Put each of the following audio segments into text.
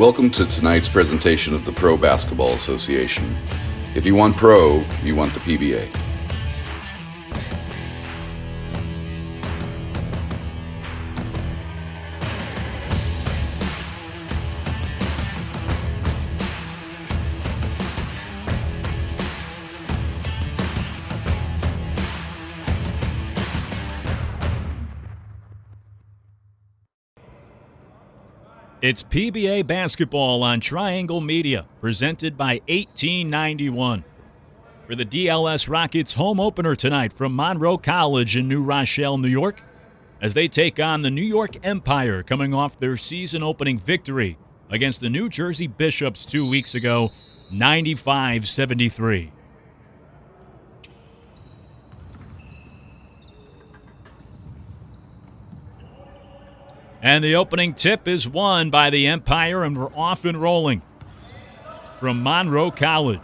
Welcome to tonight's presentation of the Pro Basketball Association. If you want pro, you want the PBA. It's PBA basketball on Triangle Media, presented by 1891. For the DLS Rockets home opener tonight from Monroe College in New Rochelle, New York, as they take on the New York Empire coming off their season-opening victory against the New Jersey Bishops 2 weeks ago, 95-73. And the opening tip is won by the Empire, and we're off and rolling from Monroe College.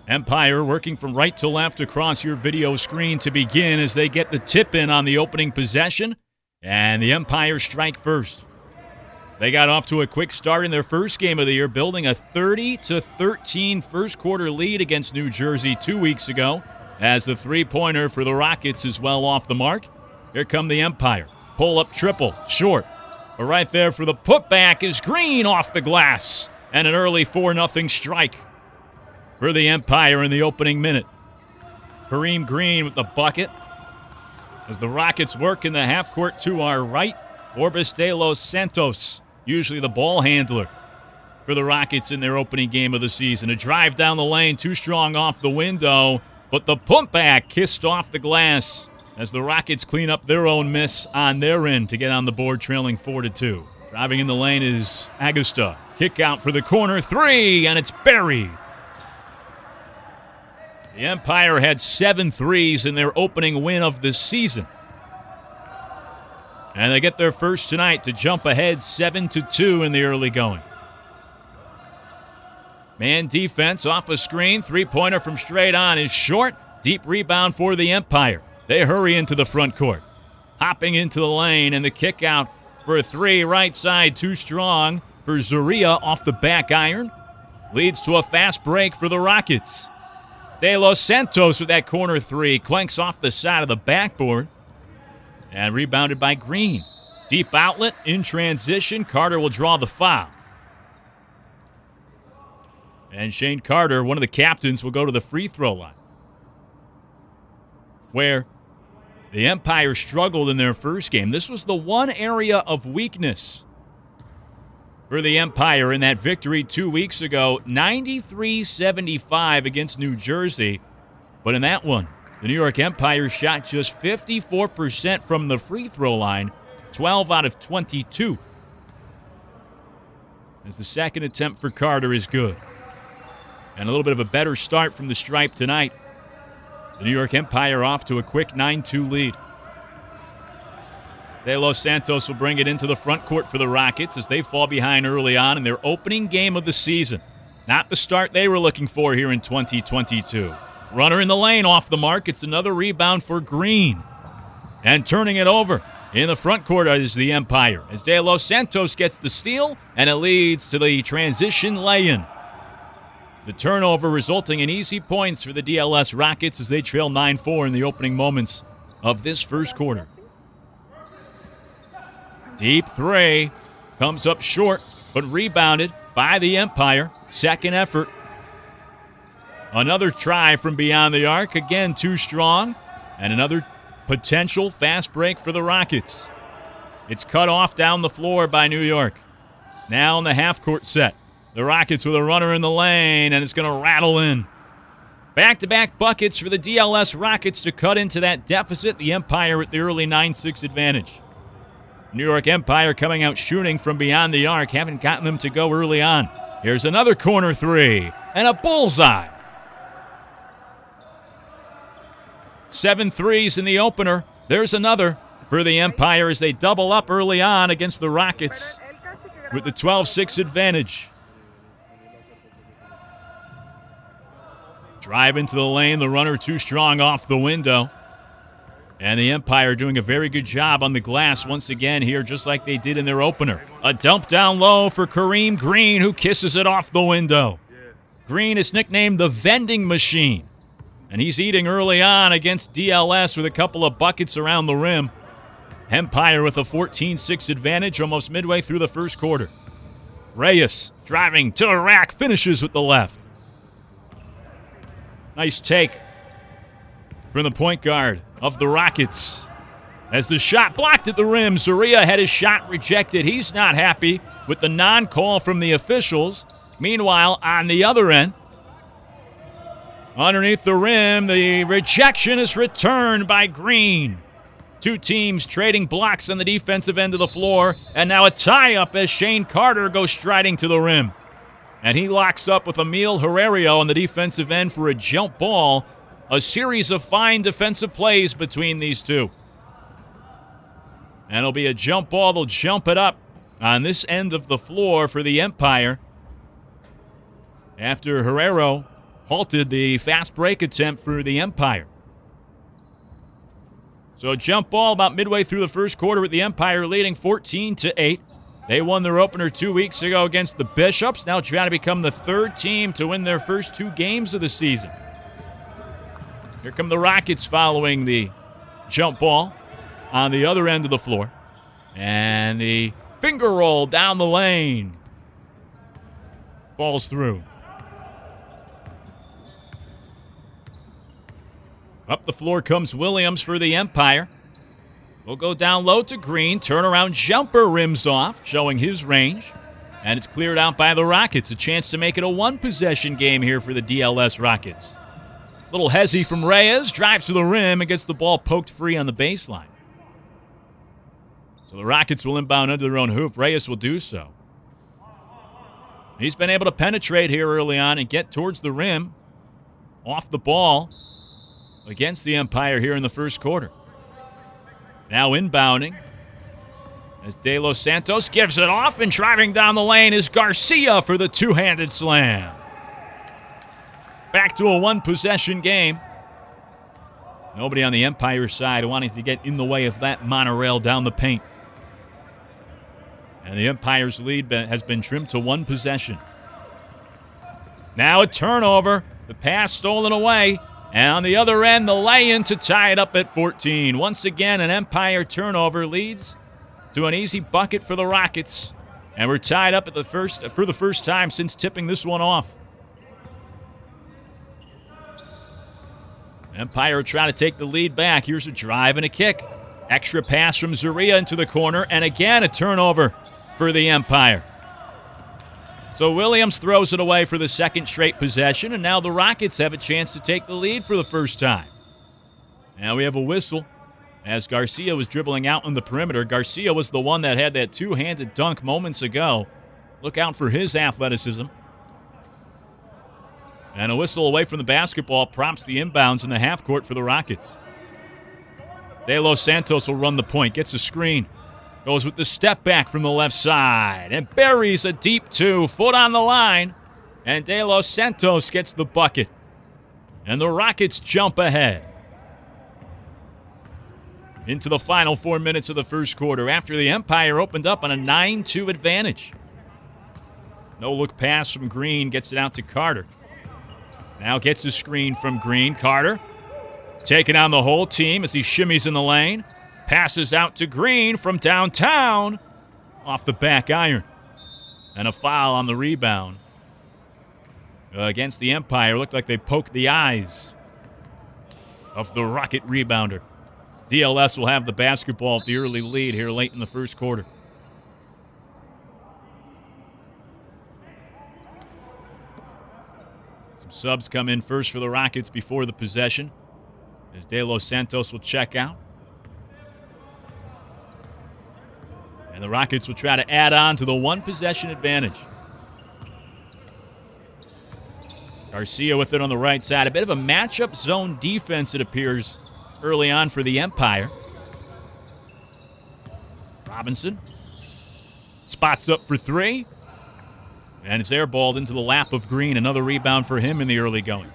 Empire working from right to left across your video screen to begin as they get the tip in on the opening possession, and the Empire strike first. They got off to a quick start in their first game of the year, building a 30-13 first quarter lead against New Jersey 2 weeks ago, as the three-pointer for the Rockets is well off the mark. Here come the Empire. Pull-up triple, short. But right there for the putback is Green off the glass. And an early 4-0 strike for the Empire in the opening minute. Kareem Green with the bucket. As the Rockets work in the half court to our right, Orbis de los Santos, usually the ball handler for the Rockets in their opening game of the season. A drive down the lane, too strong off the window, but the putback kissed off the glass as the Rockets clean up their own miss on their end to get on the board, trailing 4-2. Driving in the lane is Augusta. Kick out for the corner three, and it's buried. The Empire had 7 threes in their opening win of the season. And they get their first tonight to jump ahead 7-2 in the early going. Man defense off a screen. Three-pointer from straight on is short. Deep rebound for the Empire. They hurry into the front court. Hopping into the lane, and the kick out for a three, right side, too strong for Zuria off the back iron. Leads to a fast break for the Rockets. De Los Santos with that corner three, clanks off the side of the backboard. And rebounded by Green. Deep outlet in transition. Carter will draw the foul. And Shane Carter, one of the captains, will go to the free throw line, where the Empire struggled in their first game. This was the one area of weakness for the Empire in that victory 2 weeks ago, 93-75 against New Jersey. But in that one, the New York Empire shot just 54% from the free throw line, 12 out of 22. As the second attempt for Carter is good. And a little bit of a better start from the stripe tonight. The New York Empire off to a quick 9-2 lead. De Los Santos will bring it into the front court for the Rockets as they fall behind early on in their opening game of the season. Not the start they were looking for here in 2022. Runner in the lane off the mark. It's another rebound for Green. And turning it over in the front court is the Empire as De Los Santos gets the steal, and it leads to the transition lay-in. The turnover resulting in easy points for the DLS Rockets as they trail 9-4 in the opening moments of this first quarter. Deep three comes up short, but rebounded by the Empire. Second effort. Another try from beyond the arc, again too strong, and another potential fast break for the Rockets. It's cut off down the floor by New York. Now in the half-court set. The Rockets with a runner in the lane, and it's going to rattle in. Back-to-back buckets for the DLS Rockets to cut into that deficit. The Empire at the early 9-6 advantage. New York Empire coming out shooting from beyond the arc. Haven't gotten them to go early on. Here's another corner three, and a bullseye. 7 threes in the opener. There's another for the Empire as they double up early on against the Rockets with the 12-6 advantage. Drive into the lane, the runner too strong off the window. And the Empire doing a very good job on the glass once again here, just like they did in their opener. A dump down low for Kareem Green, who kisses it off the window. Green is nicknamed the vending machine, and he's eating early on against DLS with a couple of buckets around the rim. Empire with a 14-6 advantage almost midway through the first quarter. Reyes driving to the rack, finishes with the left. Nice take from the point guard of the Rockets. As the shot blocked at the rim, Zaria had his shot rejected. He's not happy with the non-call from the officials. Meanwhile, on the other end, underneath the rim, the rejection is returned by Green. Two teams trading blocks on the defensive end of the floor, and now a tie-up as Shane Carter goes striding to the rim. And he locks up with Emil Herrero on the defensive end for a jump ball. A series of fine defensive plays between these two. And it'll be a jump ball. They'll jump it up on this end of the floor for the Empire after Herrero halted the fast break attempt for the Empire. So a jump ball about midway through the first quarter with the Empire leading 14-8. They won their opener 2 weeks ago against the Bishops. Now trying to become the third team to win their first two games of the season. Here come the Rockets following the jump ball on the other end of the floor. And the finger roll down the lane falls through. Up the floor comes Williams for the Empire. Will go down low to Green. Turnaround jumper rims off, showing his range. And it's cleared out by the Rockets. A chance to make it a one-possession game here for the DLS Rockets. Little hezzy from Reyes. Drives to the rim and gets the ball poked free on the baseline. So the Rockets will inbound under their own hoop. Reyes will do so. He's been able to penetrate here early on and get towards the rim. Off the ball against the Empire here in the first quarter. Now inbounding as De Los Santos gives it off, and driving down the lane is Garcia for the two-handed slam. Back to a one-possession game. Nobody on the Empire side wanting to get in the way of that monorail down the paint. And the Empire's lead has been trimmed to one possession. Now a turnover. The pass stolen away. And on the other end, the lay-in to tie it up at 14. Once again, an Empire turnover leads to an easy bucket for the Rockets. And we're tied up at for the first time since tipping this one off. Empire trying to take the lead back. Here's a drive and a kick. Extra pass from Zaria into the corner. And again, a turnover for the Empire. So Williams throws it away for the second straight possession, and now the Rockets have a chance to take the lead for the first time. Now we have a whistle as Garcia was dribbling out on the perimeter. Garcia was the one that had that two-handed dunk moments ago. Look out for his athleticism. And a whistle away from the basketball prompts the inbounds in the half court for the Rockets. De Los Santos will run the point, gets a screen. Goes with the step back from the left side and buries a deep two, foot on the line. And De Los Santos gets the bucket. And the Rockets jump ahead into the final 4 minutes of the first quarter after the Empire opened up on a 9-2 advantage. No-look pass from Green gets it out to Carter. Now gets a screen from Green. Carter taking on the whole team as he shimmies in the lane. Passes out to Green from downtown off the back iron. And a foul on the rebound against the Empire. Looked like they poked the eyes of the Rocket rebounder. DLS will have the basketball at the early lead here late in the first quarter. Some subs come in first for the Rockets before the possession as De Los Santos will check out. And the Rockets will try to add on to the one-possession advantage. Garcia with it on the right side. A bit of a matchup zone defense, it appears, early on for the Empire. Robinson spots up for three. And it's airballed into the lap of Green. Another rebound for him in the early going.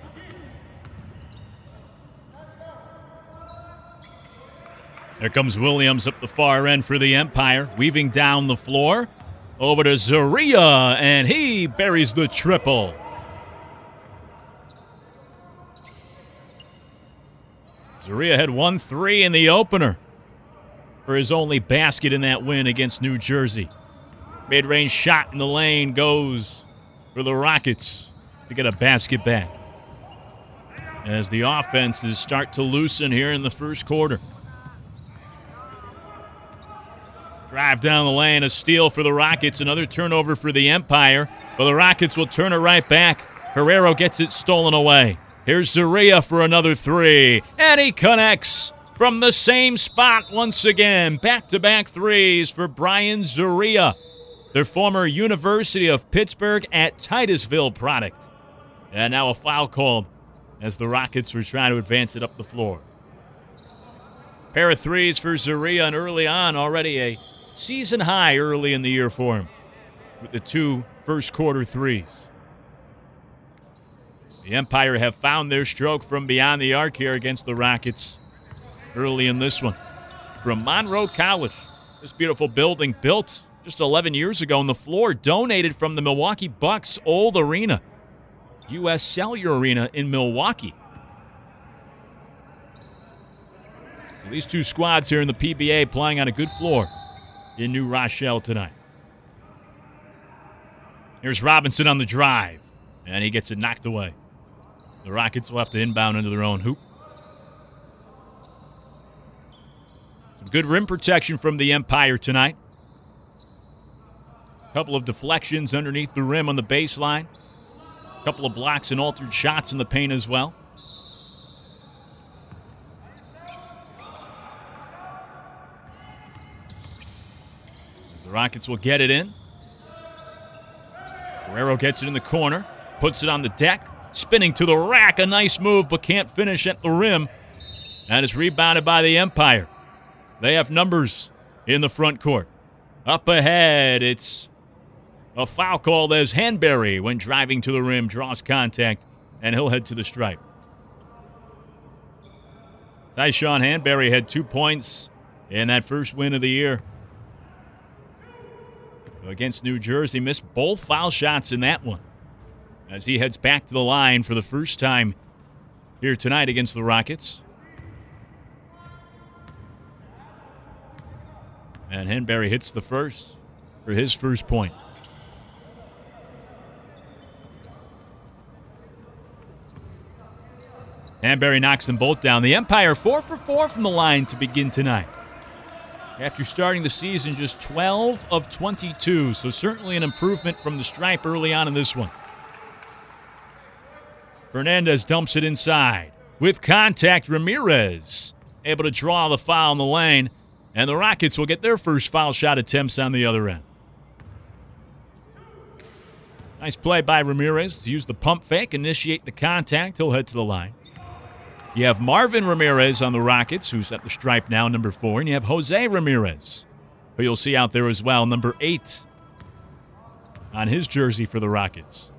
There comes Williams up the far end for the Empire, weaving down the floor. Over to Zaria, and he buries the triple. Zaria had 1-3 in the opener for his only basket in that win against New Jersey. Mid-range shot in the lane goes for the Rockets to get a basket back, as the offenses start to loosen here in the first quarter. Drive down the lane, a steal for the Rockets, another turnover for the Empire, but the Rockets will turn it right back. Herrero gets it stolen away. Here's Zaria for another three, and he connects from the same spot once again. Back-to-back threes for Brian Zaria, their former University of Pittsburgh at Titusville product. And now a foul called as the Rockets were trying to advance it up the floor. Pair of threes for Zaria, and early on, already a season high early in the year for him with the 2 first-quarter threes. The Empire have found their stroke from beyond the arc here against the Rockets early in this one. From Monroe College, this beautiful building built just 11 years ago, and the floor donated from the Milwaukee Bucks' old arena, U.S. Cellular Arena in Milwaukee. These two squads here in the PBA playing on a good floor in New Rochelle tonight. Here's Robinson on the drive, and he gets it knocked away. The Rockets will have to inbound into their own hoop. Some good rim protection from the Empire tonight. A couple of deflections underneath the rim on the baseline. A couple of blocks and altered shots in the paint as well. The Rockets will get it in. Herrero gets it in the corner, puts it on the deck, spinning to the rack. A nice move, but can't finish at the rim. And is rebounded by the Empire. They have numbers in the front court. Up ahead, it's a foul called as Hanbury, when driving to the rim, draws contact, and he'll head to the stripe. Tyshawn Hanbury had 2 points in that first win of the year against New Jersey. Missed both foul shots in that one as he heads back to the line for the first time here tonight against the Rockets. And Hanbury hits the first for his first point. Hanbury knocks them both down. The Empire 4 for 4 from the line to begin tonight, after starting the season just 12 of 22, so certainly an improvement from the stripe early on in this one. Fernandez dumps it inside. With contact, Ramirez able to draw the foul in the lane, and the Rockets will get their first foul shot attempts on the other end. Nice play by Ramirez to use the pump fake, initiate the contact. He'll head to the line. You have Marvin Ramirez on the Rockets, who's at the stripe now, number 4. And you have Jose Ramirez, who you'll see out there as well, number 8 on his jersey for the Rockets.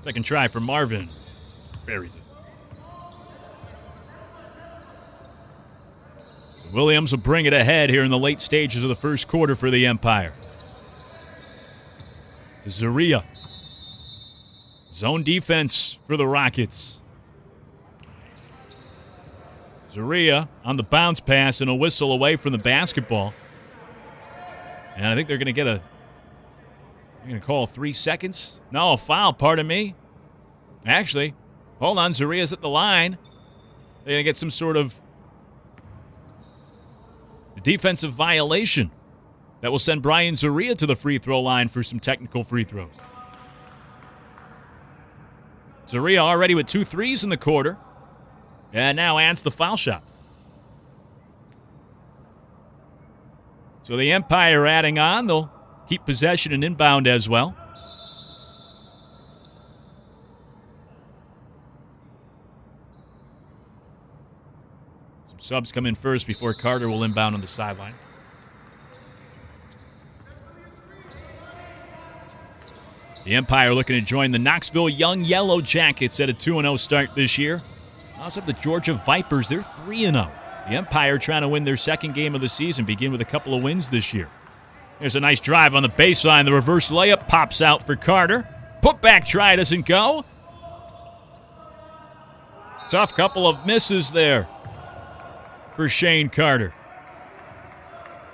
Second try for Marvin. Buries it. So Williams will bring it ahead here in the late stages of the first quarter for the Empire. Zaria. Zone defense for the Rockets. Zaria on the bounce pass and a whistle away from the basketball. And I think they're going to get they're going to call 3 seconds. No, a foul, pardon me. Actually, hold on, Zaria's at the line. They're going to get some sort of defensive violation that will send Brian Zaria to the free throw line for some technical free throws. Zaria already with 2 threes in the quarter, and now adds the foul shot. So the Empire adding on. They'll keep possession and inbound as well. Some subs come in first before Carter will inbound on the The Empire looking to join the Knoxville Young Yellow Jackets at a 2-0 start this year. Also have the Georgia Vipers. They're 3-0. The Empire trying to win their second game of the season, begin with a couple of wins this year. There's a nice drive on the baseline. The reverse layup pops out for Carter. Putback try doesn't go. Tough couple of misses there for Shane Carter.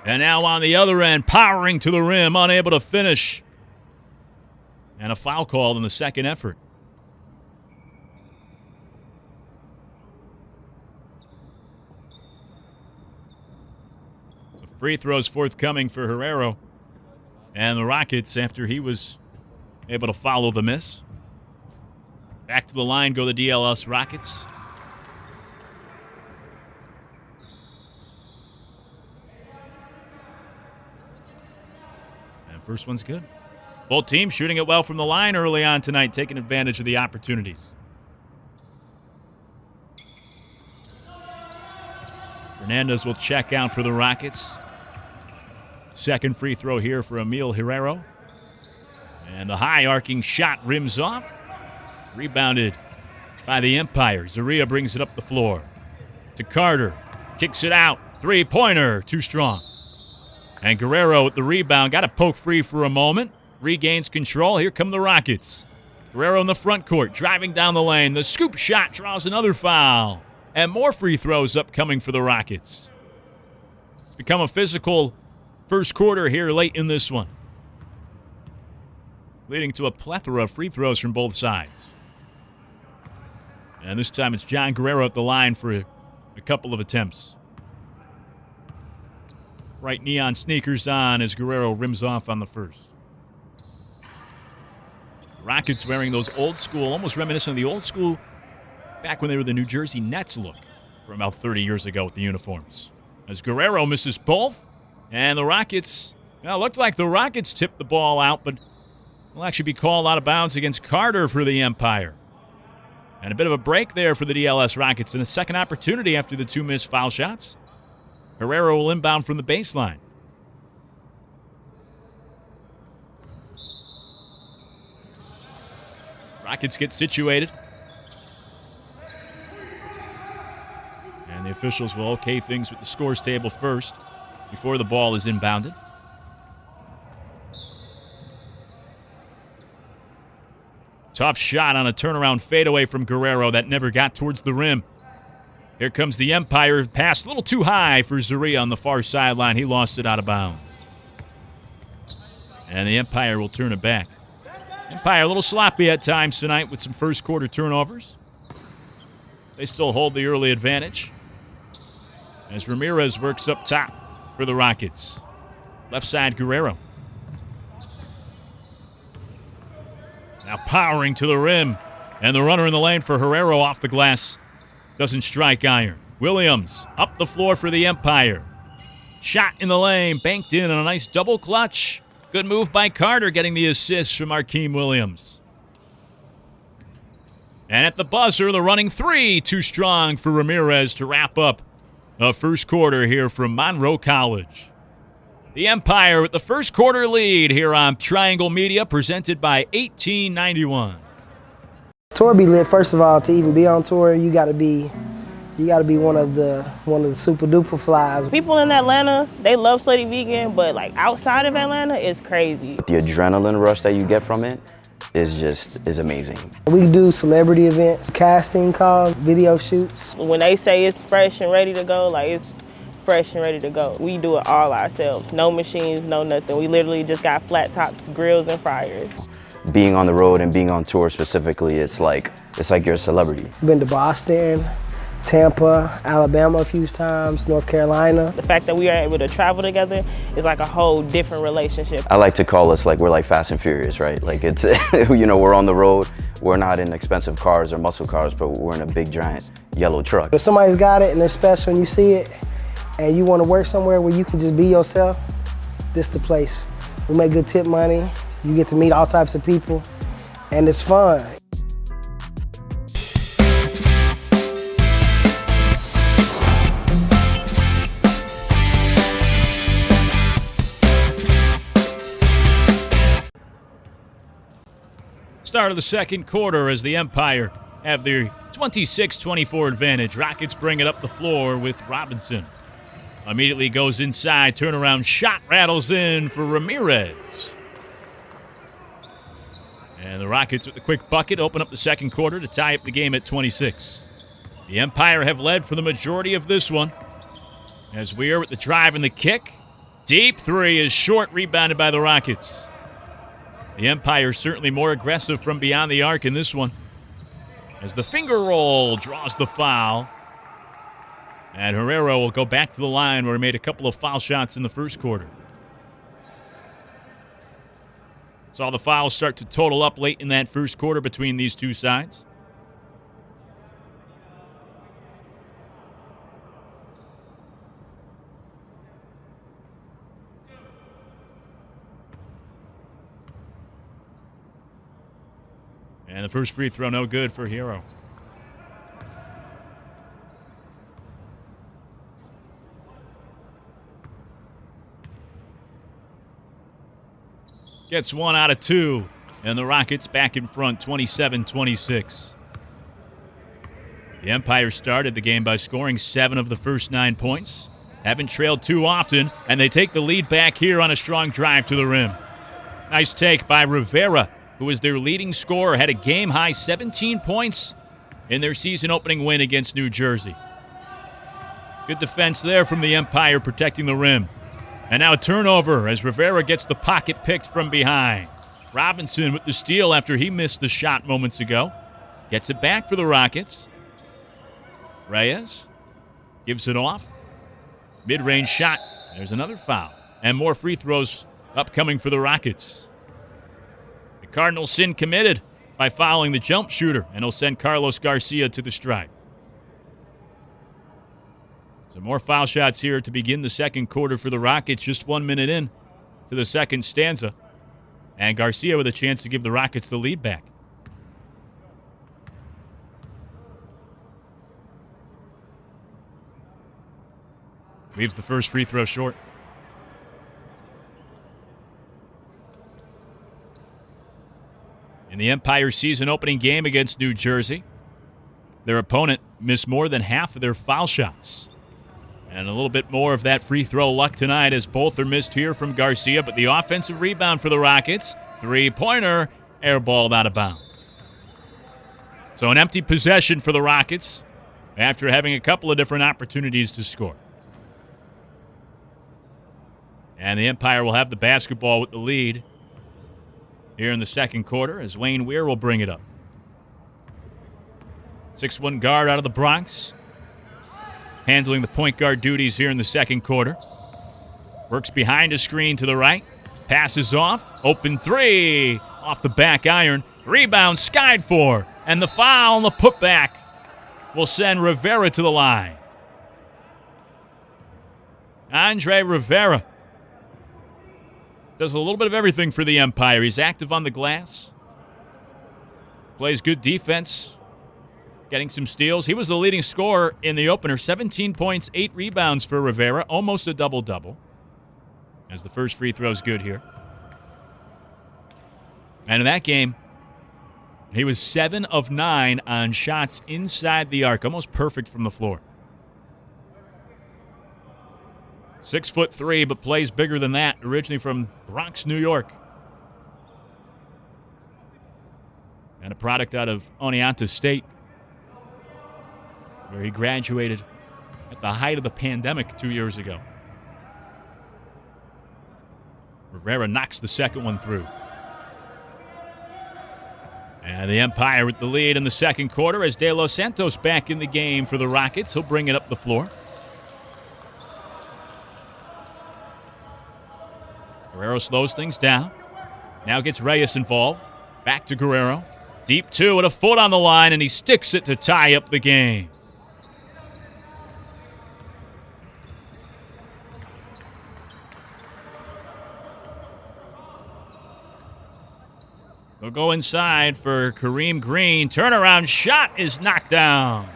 And now on the other end, powering to the rim, unable to finish. And a foul call in the second effort. So free throws forthcoming for Herrero. And the Rockets, after he was able to follow the miss. Back to the line go the DLS Rockets. And first one's good. Both teams shooting it well from the line early on tonight, taking advantage of the opportunities. Fernandez will check out for the Rockets. Second free throw here for Emil Herrero. And the high arcing shot rims off. Rebounded by the Empire. Zaria brings it up the floor to Carter. Kicks it out. Three-pointer. Too strong. And Guerrero with the rebound. Got a poke free for a moment. Regains control. Here come the Rockets. Guerrero in the front court, driving down the lane. The scoop shot draws another foul. And more free throws upcoming for the Rockets. It's become a physical first quarter here late in this one, leading to a plethora of free throws from both sides. And this time it's John Guerrero at the line for a couple of attempts. Bright neon sneakers on as Guerrero rims off on the first. Rockets wearing those old school, almost reminiscent of the old school back when they were the New Jersey Nets look from about 30 years ago with the uniforms. As Guerrero misses both, and the Rockets, well, it looked like the Rockets tipped the ball out, but will actually be called out of bounds against Carter for the Empire. And a bit of a break there for the DLS Rockets and a second opportunity after the two missed foul shots. Herrero will inbound from the baseline. Rockets get situated. And the officials will okay things with the scores table first before the ball is inbounded. Tough shot on a turnaround fadeaway from Guerrero that never got towards the rim. Here comes the Empire. Pass a little too high for Zaria on the far sideline. He lost it out of bounds. And the Empire will turn it back. Empire a little sloppy at times tonight with some first quarter turnovers. They still hold the early advantage as Ramirez works up top for the Rockets. Left side Guerrero. Now powering to the rim. And the runner in the lane for Herrero off the glass. Doesn't strike iron. Williams up the floor for the Empire. Shot in the lane. Banked in on a nice double clutch. Good move by Carter getting the assist from Akeem Williams. And at the buzzer, the running three. Too strong for Ramirez to wrap up the first quarter here from Monroe College. The Empire with the first quarter lead here on Triangle Media, presented by 1891. Tour be lit. First of all, to even be on tour, you gotta be one of the super duper flies. People in Atlanta, they love Slutty Vegan, but like outside of Atlanta, it's crazy. The adrenaline rush that you get from it is amazing. We do celebrity events, casting calls, video shoots. When they say it's fresh and ready to go, like it's fresh and ready to go. We do it all ourselves. No machines, no nothing. We literally just got flat tops, grills, and fryers. Being on the road and being on tour specifically, it's like you're a celebrity. Been to Boston, Tampa, Alabama a few times, North Carolina. The fact that we are able to travel together is like a whole different relationship. I like to call us like we're like Fast and Furious, right? Like it's, you know, we're on the road. We're not in expensive cars or muscle cars, but we're in a big giant yellow truck. If somebody's got it and they're special and you see it and you want to work somewhere where you can just be yourself, this is the place. We make good tip money. You get to meet all types of people and it's fun. Start of the second quarter as the Empire have their 26-24 advantage. Rockets bring it up the floor with Robinson. Immediately goes inside, turnaround shot rattles in for Ramirez. And the Rockets with the quick bucket open up the second quarter to tie up the game at 26. The Empire have led for the majority of this one. As Weir with the drive and the kick. Deep three is short, rebounded by the Rockets. The Empire certainly more aggressive from beyond the arc in this one. As the finger roll draws the foul. And Herrera will go back to the line where he made a couple of foul shots in the first quarter. Saw the fouls start to total up late in that first quarter between these two sides. And the first free throw no good for Hero. Gets one out of two, and the Rockets back in front, 27-26. The Empire started the game by scoring 7 of the first 9 points. Haven't trailed too often, and they take the lead back here on a strong drive to the rim. Nice take by Rivera, who is their leading scorer, had a game-high 17 points in their season-opening win against New Jersey. Good defense there from the Empire protecting the rim. And now a turnover as Rivera gets the pocket picked from behind. Robinson with the steal after he missed the shot moments ago. Gets it back for the Rockets. Reyes gives it off. Mid-range shot. There's another foul. And more free throws upcoming for the Rockets. The Cardinals sin committed by fouling the jump shooter, and he'll send Carlos Garcia to the stripe. Some more foul shots here to begin the second quarter for the Rockets, just 1 minute in to the second stanza. And Garcia with a chance to give the Rockets the lead back. Leaves the first free throw short. In the Empire season opening game against New Jersey, their opponent missed more than half of their foul shots. And a little bit more of that free throw luck tonight as both are missed here from Garcia, but the offensive rebound for the Rockets, three-pointer, airballed out of bounds. So an empty possession for the Rockets after having a couple of different opportunities to score. And the Empire will have the basketball with the lead here in the second quarter as Wayne Weir will bring it up. 6'1" guard out of the Bronx. Handling the point guard duties here in the second quarter. Works behind a screen to the right. Passes off. Open three. Off the back iron. Rebound skied for. And the foul on the putback will send Rivera to the line. Andre Rivera does a little bit of everything for the Empire. He's active on the glass. Plays good defense. Getting some steals. He was the leading scorer in the opener. 17 points, 8 rebounds for Rivera. Almost a double-double. As the first free throw is good here. And in that game, he was 7 of 9 on shots inside the arc. Almost perfect from the floor. 6'3", but plays bigger than that. Originally from Bronx, New York. And a product out of Oneonta State, where he graduated at the height of the pandemic 2 years ago. Rivera knocks the second one through. And the Empire with the lead in the second quarter as De Los Santos back in the game for the Rockets. He'll bring it up the floor. Guerrero slows things down. Now gets Reyes involved. Back to Guerrero. Deep two at a foot on the line, and he sticks it to tie up the game. They'll go inside for Kareem Green. Turnaround shot is knocked down.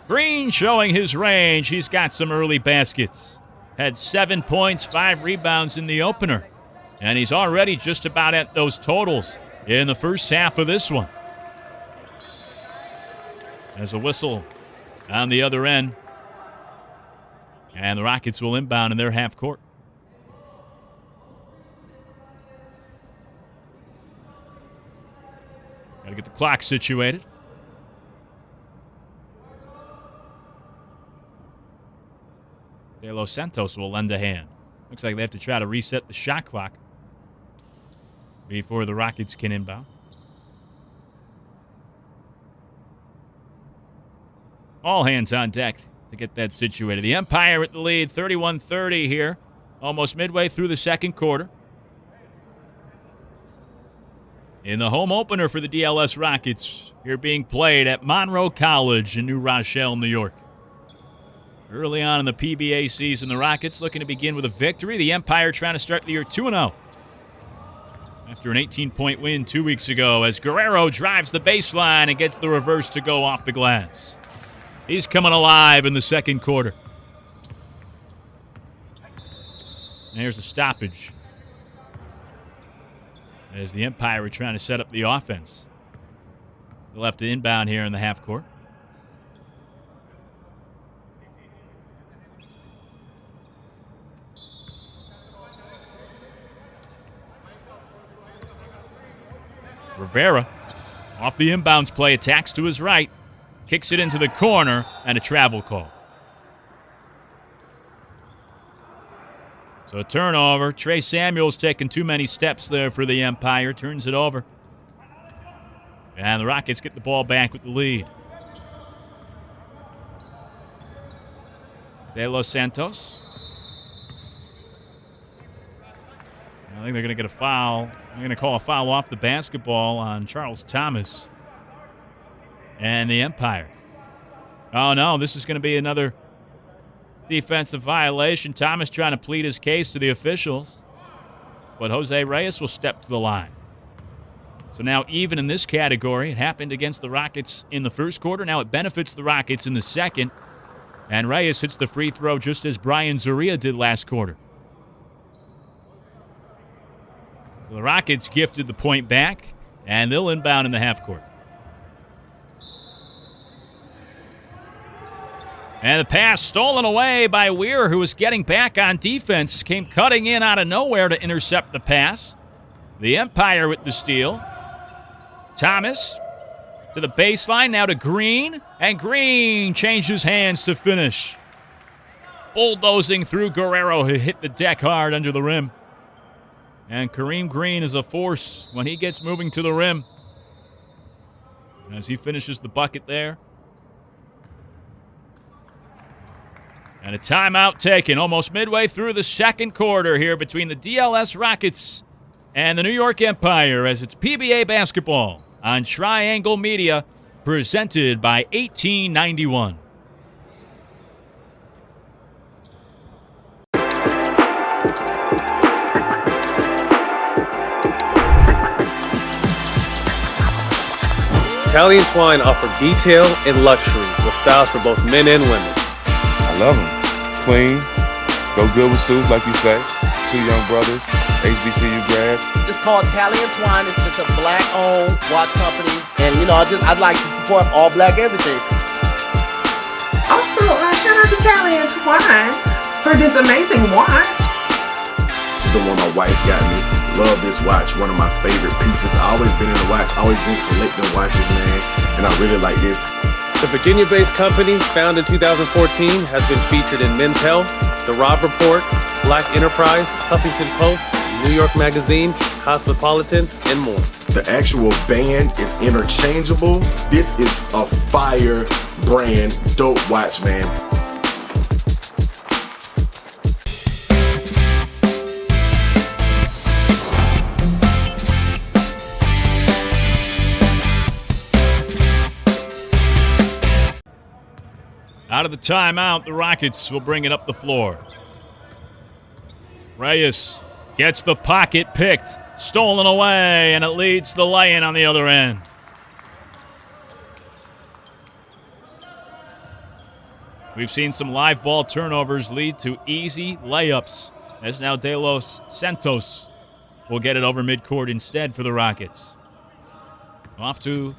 Green showing his range. He's got some early baskets. Had 7 points, 5 rebounds in the opener. And he's already just about at those totals. in the first half of this one. There's a whistle on the other end. And the Rockets will inbound in their half court. Got to get the clock situated. DLS Santos will lend a hand. Looks like they have to try to reset the shot clock before the Rockets can inbound. All hands on deck to get that situated. The Empire at the lead, 31-30 here, almost midway through the second quarter. In the home opener for the DLS Rockets, here being played at Monroe College in New Rochelle, New York. Early on in the PBA season, the Rockets looking to begin with a victory. The Empire trying to start the year 2-0. After an 18-point win 2 weeks ago, as Guerrero drives the baseline and gets the reverse to go off the glass. He's coming alive in the second quarter. And here's a stoppage, as the Empire are trying to set up the offense. They'll have to inbound here in the half court. Rivera, off the inbounds play, attacks to his right, kicks it into the corner, and a travel call. So a turnover. Trey Samuels taking too many steps there for the Empire, turns it over. And the Rockets get the ball back with the lead. DLS Santos. I think they're going to get a foul. They're going to call a foul off the basketball on Charles Thomas and the Empire. Oh, no, this is going to be another defensive violation. Thomas trying to plead his case to the officials, but Jose Reyes will step to the line. So now even in this category, it happened against the Rockets in the first quarter. Now it benefits the Rockets in the second, and Reyes hits the free throw just as Brian Zaria did last quarter. So the Rockets gifted the point back, and they'll inbound in the half court. And the pass stolen away by Weir, who was getting back on defense, came cutting in out of nowhere to intercept the pass. The Empire with the steal. Thomas to the baseline, now to Green, and Green changes hands to finish. Bulldozing through Guerrero, who hit the deck hard under the rim. And Kareem Green is a force when he gets moving to the rim. As he finishes the bucket there. And a timeout taken almost midway through the second quarter here between the DLS Rockets and the New York Empire, as it's PBA basketball on Triangle Media, presented by 1891. Italian Twine offer detail and luxury with styles for both men and women. I love them. Clean, go good with suits, like you say. Two young brothers, HBCU grads. It's called Italian Twine. It's just a black-owned watch company, and I'd like to support all black everything. Also, shout out to Italian Twine for this amazing watch. This is the one my wife got me. Love this watch, one of my favorite pieces. I always been in the watch, always been collecting watches, man, and I really like this. The Virginia-based company, founded in 2014, has been featured in Men's Health, The Rob Report, Black Enterprise, Huffington Post, New York Magazine, Cosmopolitan, and more. The actual band is interchangeable. This is a fire brand, dope watch, man. Out of the timeout, the Rockets will bring it up the floor. Reyes gets the pocket picked, stolen away, and it leads the lay-in on the other end. We've seen some live ball turnovers lead to easy layups, as now DLS Santos will get it over midcourt instead for the Rockets. Off to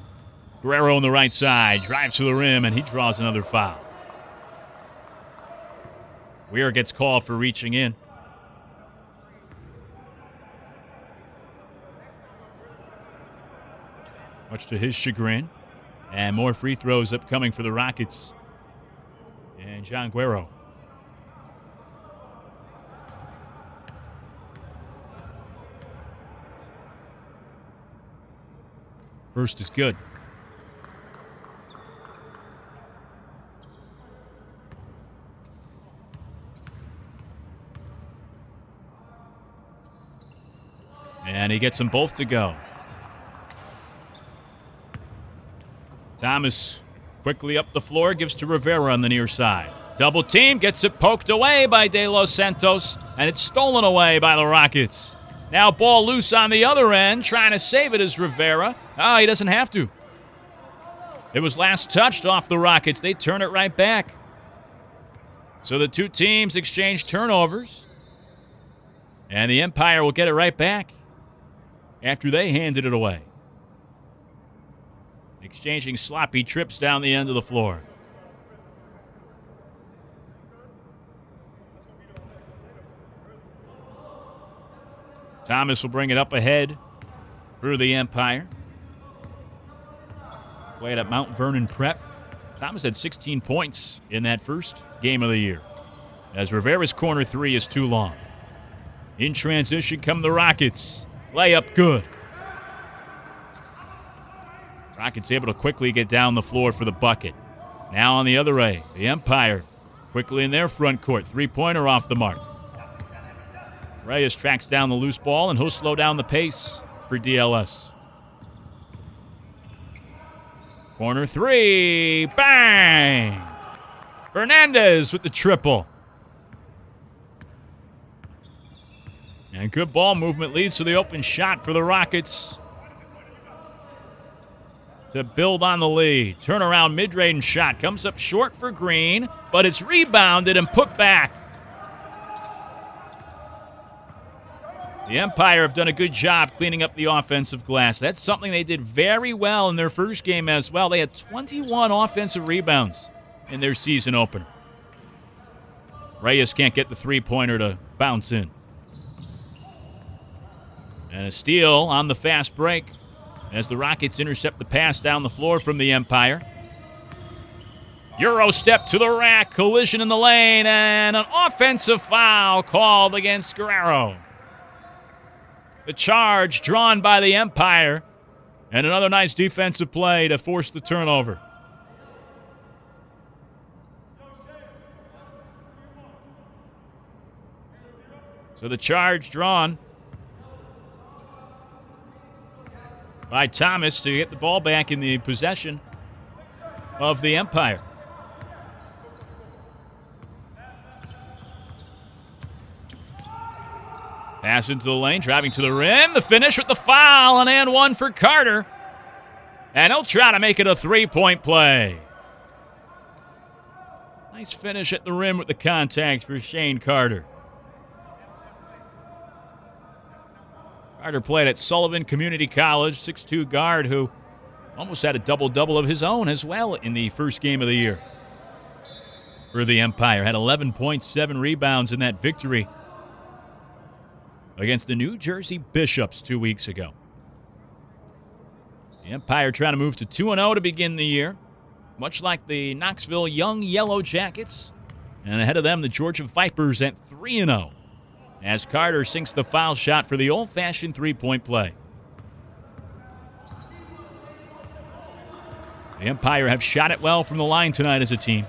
Guerrero on the right side. Drives to the rim, and he draws another foul. Weir gets called for reaching in. Much to his chagrin. And more free throws upcoming for the Rockets. And John Guerrero. First is good. And he gets them both to go. Thomas quickly up the floor, gives to Rivera on the near side. Double team, gets it poked away by De Los Santos, and it's stolen away by the Rockets. Now ball loose on the other end, trying to save it is Rivera. Oh, he doesn't have to. It was last touched off the Rockets. They turn it right back. So the two teams exchange turnovers, and the Empire will get it right back after they handed it away. Exchanging sloppy trips down the end of the floor. Thomas will bring it up ahead through the Empire. Played at Mount Vernon Prep. Thomas had 16 points in that first game of the year, as Rivera's corner three is too long. In transition come the Rockets. Layup good. Rockets able to quickly get down the floor for the bucket. Now on the other way, the Empire quickly in their front court. Three-pointer off the mark. Reyes tracks down the loose ball, and he'll slow down the pace for DLS. Corner three. Bang! Fernandez with the triple. And good ball movement leads to the open shot for the Rockets to build on the lead. Turnaround mid-range shot comes up short for Green, but it's rebounded and put back. The Empire have done a good job cleaning up the offensive glass. That's something they did very well in their first game as well. They had 21 offensive rebounds in their season opener. Reyes can't get the three-pointer to bounce in. And a steal on the fast break as the Rockets intercept the pass down the floor from the Empire. Euro step to the rack, collision in the lane, and an offensive foul called against Guerrero. The charge drawn by the Empire, and another nice defensive play to force the turnover. So the charge drawn by Thomas to get the ball back in the possession of the Empire. Pass into the lane, driving to the rim. The finish with the foul, and one for Carter. And he'll try to make it a three-point play. Nice finish at the rim with the contact for Shane Carter. Carter played at Sullivan Community College, 6'2" guard who almost had a double-double of his own as well in the first game of the year for the Empire. Had 11 points, 7 rebounds in that victory against the New Jersey Bishops 2 weeks ago. The Empire trying to move to 2-0 to begin the year, much like the Knoxville Young Yellow Jackets. And ahead of them, the Georgia Vipers at 3-0. As Carter sinks the foul shot for the old-fashioned three-point play. The Empire have shot it well from the line tonight as a team.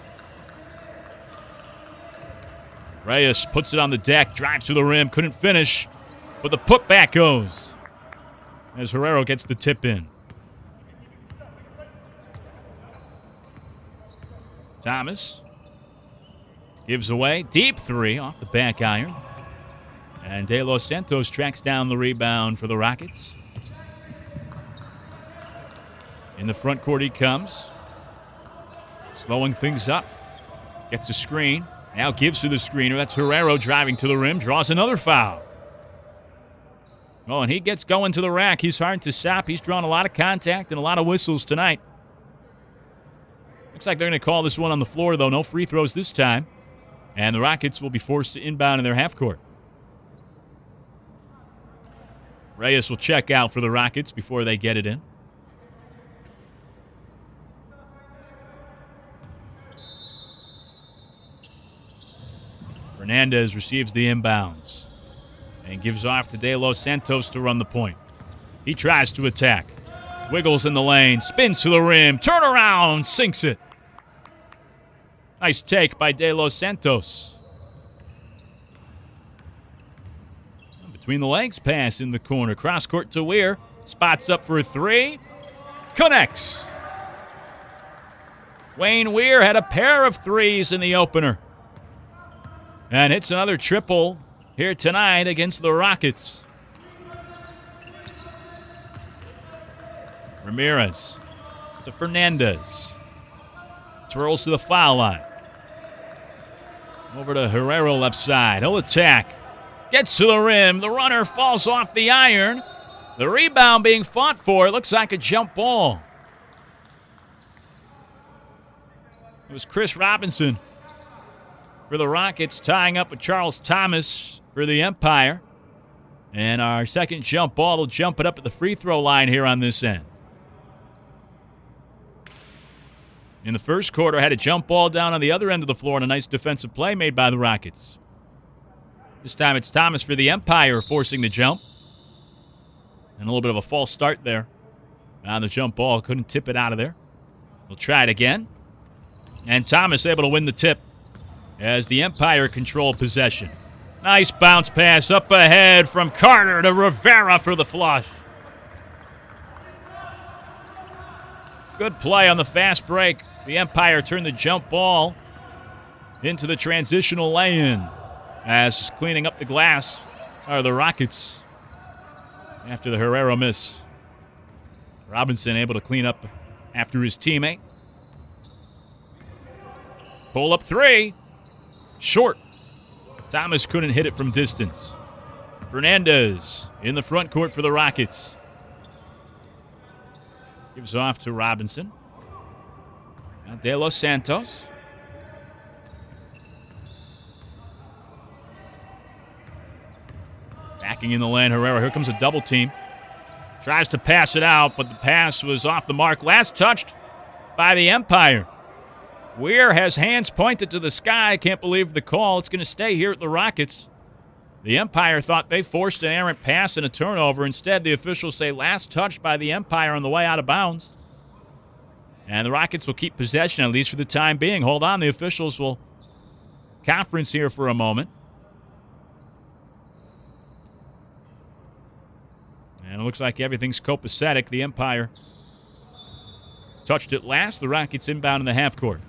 Reyes puts it on the deck, drives to the rim, couldn't finish, but the putback goes as Herrero gets the tip in. Thomas gives away, deep three off the back iron. And De Los Santos tracks down the rebound for the Rockets. In the front court he comes. Slowing things up. Gets a screen. Now gives to the screener. That's Herrero driving to the rim. Draws another foul. Oh, and he gets going to the rack. He's hard to stop. He's drawn a lot of contact and a lot of whistles tonight. Looks like they're going to call this one on the floor, though. No free throws this time. And the Rockets will be forced to inbound in their half court. Reyes will check out for the Rockets before they get it in. Fernandez receives the inbounds and gives off to De Los Santos to run the point. He tries to attack. Wiggles in the lane, spins to the rim, turn around, sinks it. Nice take by De Los Santos. Between the legs pass in the corner. Cross court to Weir. Spots up for a three. Connects. Wayne Weir had a pair of threes in the opener. And hits another triple here tonight against the Rockets. Ramirez to Fernandez. Twirls to the foul line. Over to Herrera left side. He'll attack. Gets to the rim. The runner falls off the iron. The rebound being fought for. It looks like a jump ball. It was Chris Robinson for the Rockets, tying up with Charles Thomas for the Empire. And our second jump ball will jump it up at the free throw line here on this end. In the first quarter, had a jump ball down on the other end of the floor and a nice defensive play made by the Rockets. This time it's Thomas for the Empire forcing the jump. And a little bit of a false start there. On the jump ball, couldn't tip it out of there. We'll try it again. And Thomas able to win the tip as the Empire control possession. Nice bounce pass up ahead from Carter to Rivera for the flush. Good play on the fast break. The Empire turned the jump ball into the transitional lay-in as cleaning up the glass are the Rockets after the Herrera miss. Robinson able to clean up after his teammate. Pull up three. Short. Thomas couldn't hit it from distance. Fernandez in the front court for the Rockets. Gives off to Robinson. Now De Los Santos. Backing in the lane, Herrera. Here comes a double team. Tries to pass it out, but the pass was off the mark. Last touched by the Empire. Weir has hands pointed to the sky. Can't believe the call. It's going to stay here at the Rockets. The Empire thought they forced an errant pass and a turnover. Instead, the officials say last touched by the Empire on the way out of bounds. And the Rockets will keep possession, at least for the time being. Hold on, the officials will conference here for a moment. And it looks like everything's copacetic. The Empire touched it last. The Rockets inbound in the half court.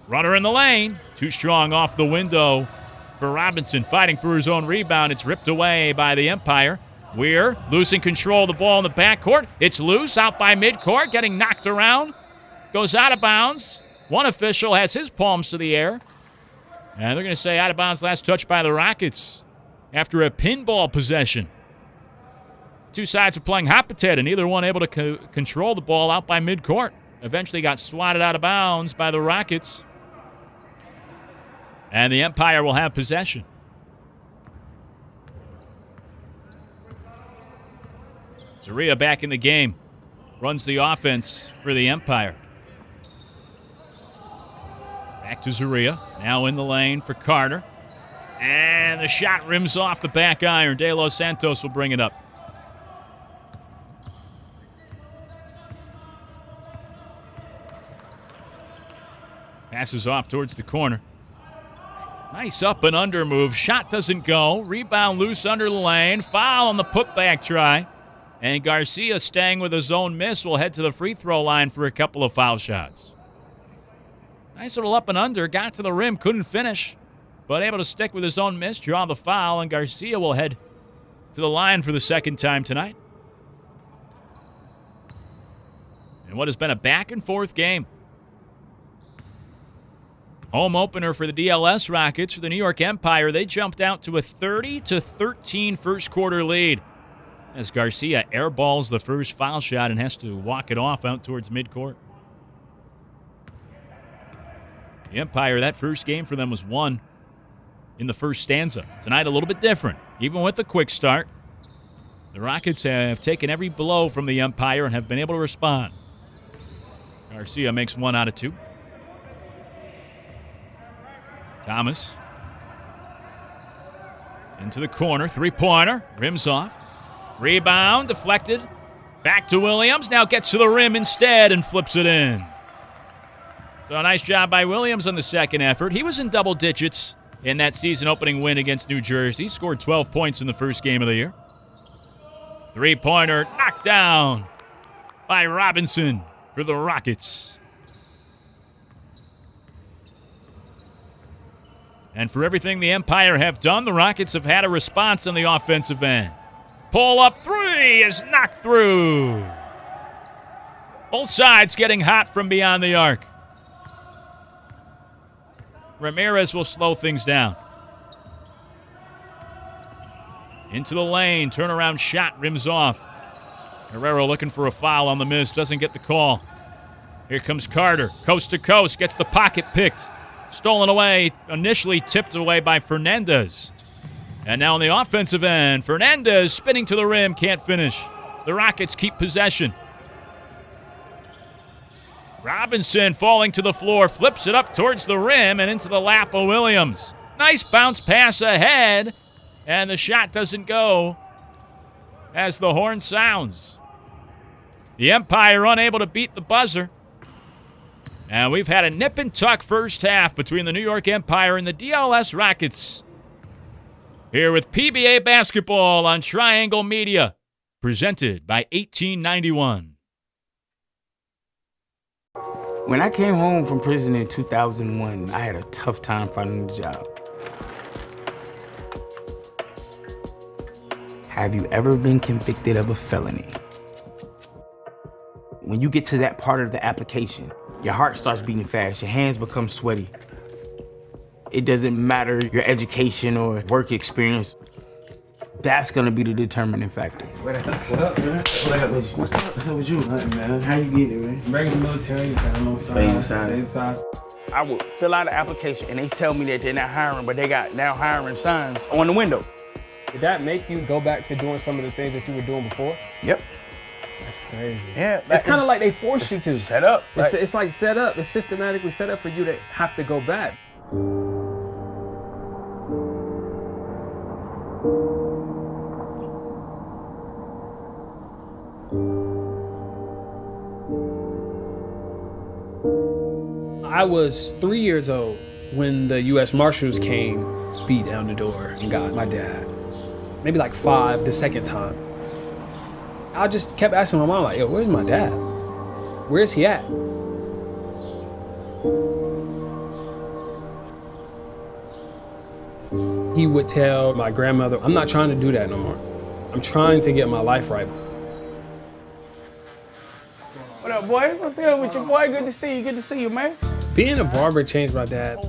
Runner in the lane. Too strong off the window for Robinson. Fighting for his own rebound. It's ripped away by the Empire. Weir losing control of the ball in the backcourt. It's loose out by midcourt. Getting knocked around. Goes out of bounds. One official has his palms to the air. And they're going to say out of bounds last touch by the Rockets after a pinball possession. Two sides are playing hot potato, neither one able to control the ball out by midcourt. Eventually got swatted out of bounds by the Rockets. And the Empire will have possession. Zaria back in the game. Runs the offense for the Empire. Back to Zaria. Now in the lane for Carter. And the shot rims off the back iron. De Los Santos will bring it up. Passes off towards the corner. Nice up and under move. Shot doesn't go. Rebound loose under the lane. Foul on the putback try. And Garcia, staying with his own miss, will head to the free throw line for a couple of foul shots. Nice little up and under. Got to the rim. Couldn't finish. But able to stick with his own miss. Draw the foul. And Garcia will head to the line for the second time tonight. And what has been a back and forth game. Home opener for the DLS Rockets. For the New York Empire, they jumped out to a 30-13 first quarter lead. as Garcia airballs the first foul shot and has to walk it off out towards midcourt. The Empire, that first game for them was won in the first stanza. Tonight, a little bit different. Even with a quick start, the Rockets have taken every blow from the Empire and have been able to respond. Garcia makes 1 out of 2. Thomas into the corner, three-pointer, rims off. Rebound, deflected. Back to Williams, now gets to the rim instead and flips it in. So a nice job by Williams on the second effort. He was in double digits in that season-opening win against New Jersey. Scored 12 points in the first game of the year. Three-pointer knocked down by Robinson for the Rockets. And for everything the Empire have done, the Rockets have had a response on the offensive end. Pull-up three is knocked through. Both sides getting hot from beyond the arc. Ramirez will slow things down. Into the lane, turnaround shot, rims off. Guerrero looking for a foul on the miss, doesn't get the call. Here comes Carter, coast to coast, gets the pocket picked. Stolen away, initially tipped away by Fernandez. And now on the offensive end, Fernandez spinning to the rim, can't finish. The Rockets keep possession. Robinson falling to the floor, flips it up towards the rim and into the lap of Williams. Nice bounce pass ahead, and the shot doesn't go as the horn sounds. The Empire unable to beat the buzzer. And we've had a nip and tuck first half between the New York Empire and the DLS Rockets. Here with PBA basketball on Triangle Media, presented by 1891. When I came home from prison in 2001, I had a tough time finding a job. Have you ever been convicted of a felony? When you get to that part of the application, your heart starts beating fast, your hands become sweaty. It doesn't matter your education or work experience. That's gonna be the determining factor. What up, man? What up with you? What's up with you? Nothing, man. How you get it, man? Regular military, got no size. I would fill out an application and they tell me that they're not hiring, but they got now hiring signs on the window. Did that make you go back to doing some of the things that you were doing before? Yep. That's crazy. Yeah. It's kind of like they forced you to. Set up. It's like set up. It's systematically set up for you to have to go back. I was 3 years old when the U.S. Marshals came, beat down the door, and got my dad. Maybe like 5 the second time. I just kept asking my mom, like, yo, where's my dad? Where's he at? He would tell my grandmother, I'm not trying to do that no more. I'm trying to get my life right. What up, boy? What's up with you, boy? Good to see you. Good to see you, man. Being a barber changed my dad.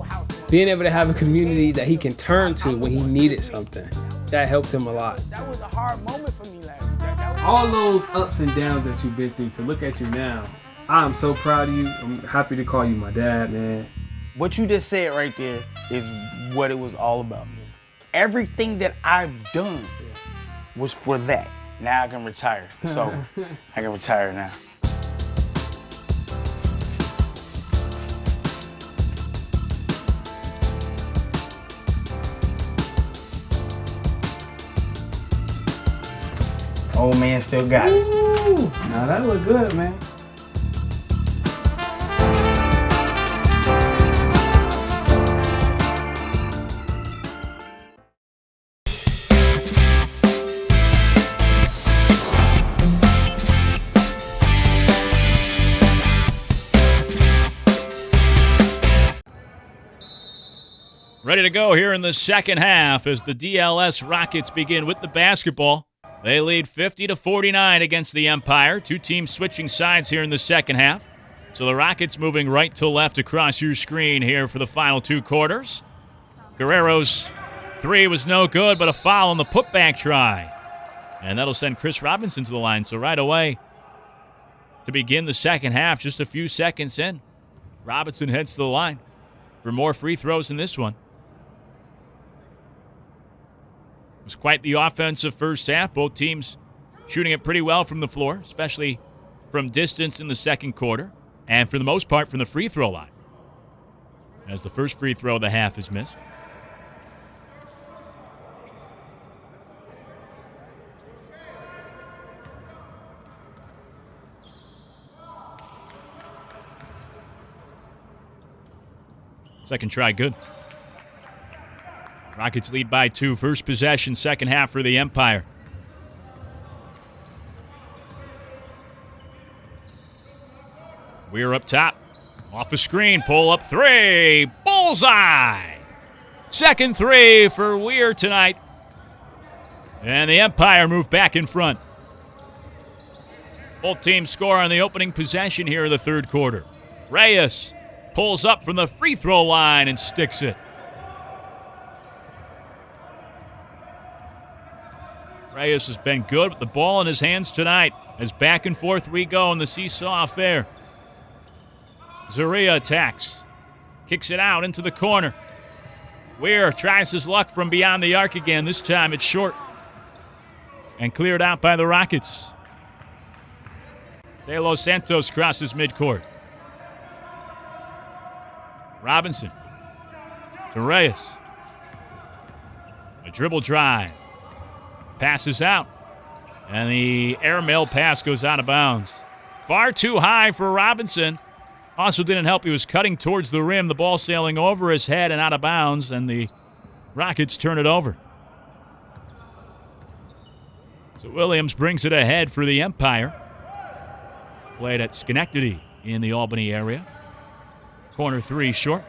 Being able to have a community that he can turn to when he needed something, that helped him a lot. That was a hard moment for me last year. All those ups and downs that you've been through, to look at you now, I'm so proud of you. I'm happy to call you my dad, man. What you just said right there is what it was all about. Everything that I've done was for that. Now I can retire. So I can retire now. Old man still got it. Ooh, now that look good, man. Ready to go here in the second half as the DLS Rockets begin with the basketball. They lead 50-49 against the Empire. Two teams switching sides here in the second half. So the Rockets moving right to left across your screen here for the final two quarters. Guerrero's three was no good, but a foul on the putback try. And that'll send Chris Robinson to the line. So right away, to begin the second half, just a few seconds in, Robinson heads to the line for more free throws in this one. It was quite the offensive first half. Both teams shooting it pretty well from the floor, especially from distance in the second quarter, and for the most part from the free throw line, as the first free throw of the half is missed. Second try, good. Rockets lead by 2. First possession, second half for the Empire. We're up top. Off the screen, pull up 3. Bullseye! Second 3 for Weir tonight. And the Empire move back in front. Both teams score on the opening possession here in the third quarter. Reyes pulls up from the free throw line and sticks it. Reyes has been good with the ball in his hands tonight as back and forth we go in the seesaw affair. Zaria attacks. Kicks it out into the corner. Weir tries his luck from beyond the arc again. This time it's short. And cleared out by the Rockets. De Los Santos crosses midcourt. Robinson to Reyes. A dribble drive. Passes out. And the airmail pass goes out of bounds. Far too high for Robinson. Also didn't help. He was cutting towards the rim. The ball sailing over his head and out of bounds. And the Rockets turn it over. So Williams brings it ahead for the Empire. Played at Schenectady in the Albany area. Corner 3 short.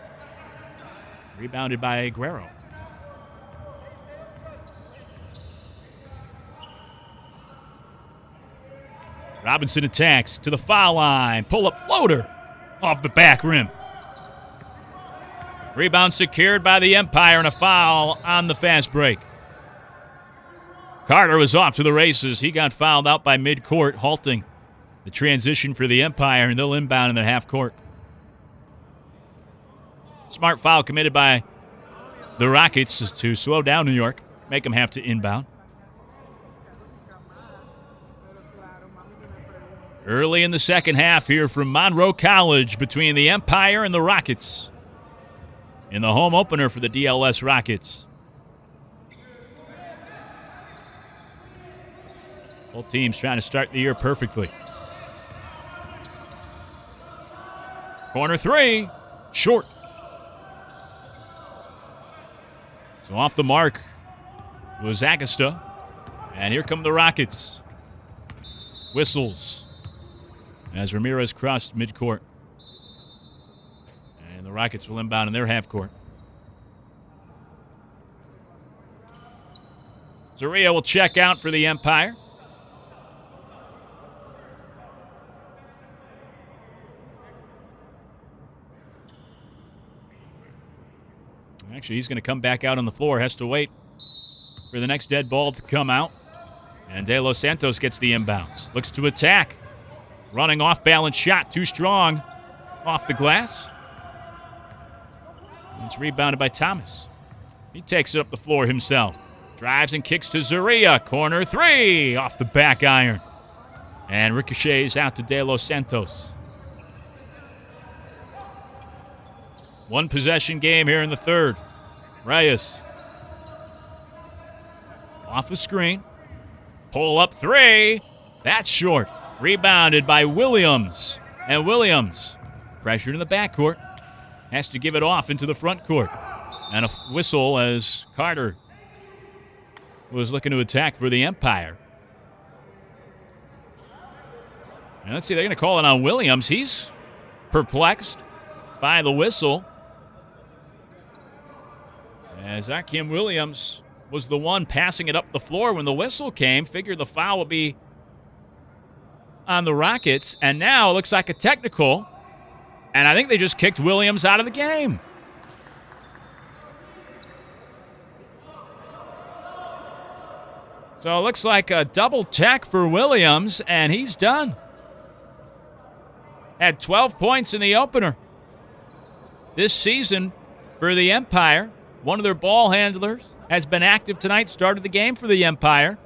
Rebounded by Aguero. Robinson attacks to the foul line. Pull-up floater off the back rim. Rebound secured by the Empire and a foul on the fast break. Carter was off to the races. He got fouled out by midcourt, halting the transition for the Empire, and they'll inbound in the half court. Smart foul committed by the Rockets to slow down New York, make them have to inbound. Early in the second half here from Monroe College between the Empire and the Rockets in the home opener for the DLS Rockets. Both teams trying to start the year perfectly. Corner 3, short. So off the mark was Agasta. And here come the Rockets. Whistles as Ramirez crossed midcourt. And the Rockets will inbound in their half court. Zaria will check out for the Empire. Actually, he's going to come back out on the floor. Has to wait for the next dead ball to come out. And De Los Santos gets the inbounds. Looks to attack. Running off-balance shot. Too strong off the glass. And it's rebounded by Thomas. He takes it up the floor himself. Drives and kicks to Zaria. Corner 3 off the back iron. And ricochets out to De Los Santos. One possession game here in the third. Reyes. Off a screen. Pull up 3. That's short. Rebounded by Williams. And Williams, pressured in the backcourt, has to give it off into the front court. And a whistle as Carter was looking to attack for the Empire. And let's see, they're going to call it on Williams. He's perplexed by the whistle. As Akeem Williams was the one passing it up the floor when the whistle came, figured the foul would be on the Rockets, and now it looks like a technical, and I think they just kicked Williams out of the game. So it looks like a double tech for Williams, and he's done. Had 12 points in the opener. This season for the Empire, one of their ball handlers has been active tonight, started the game for the Empire.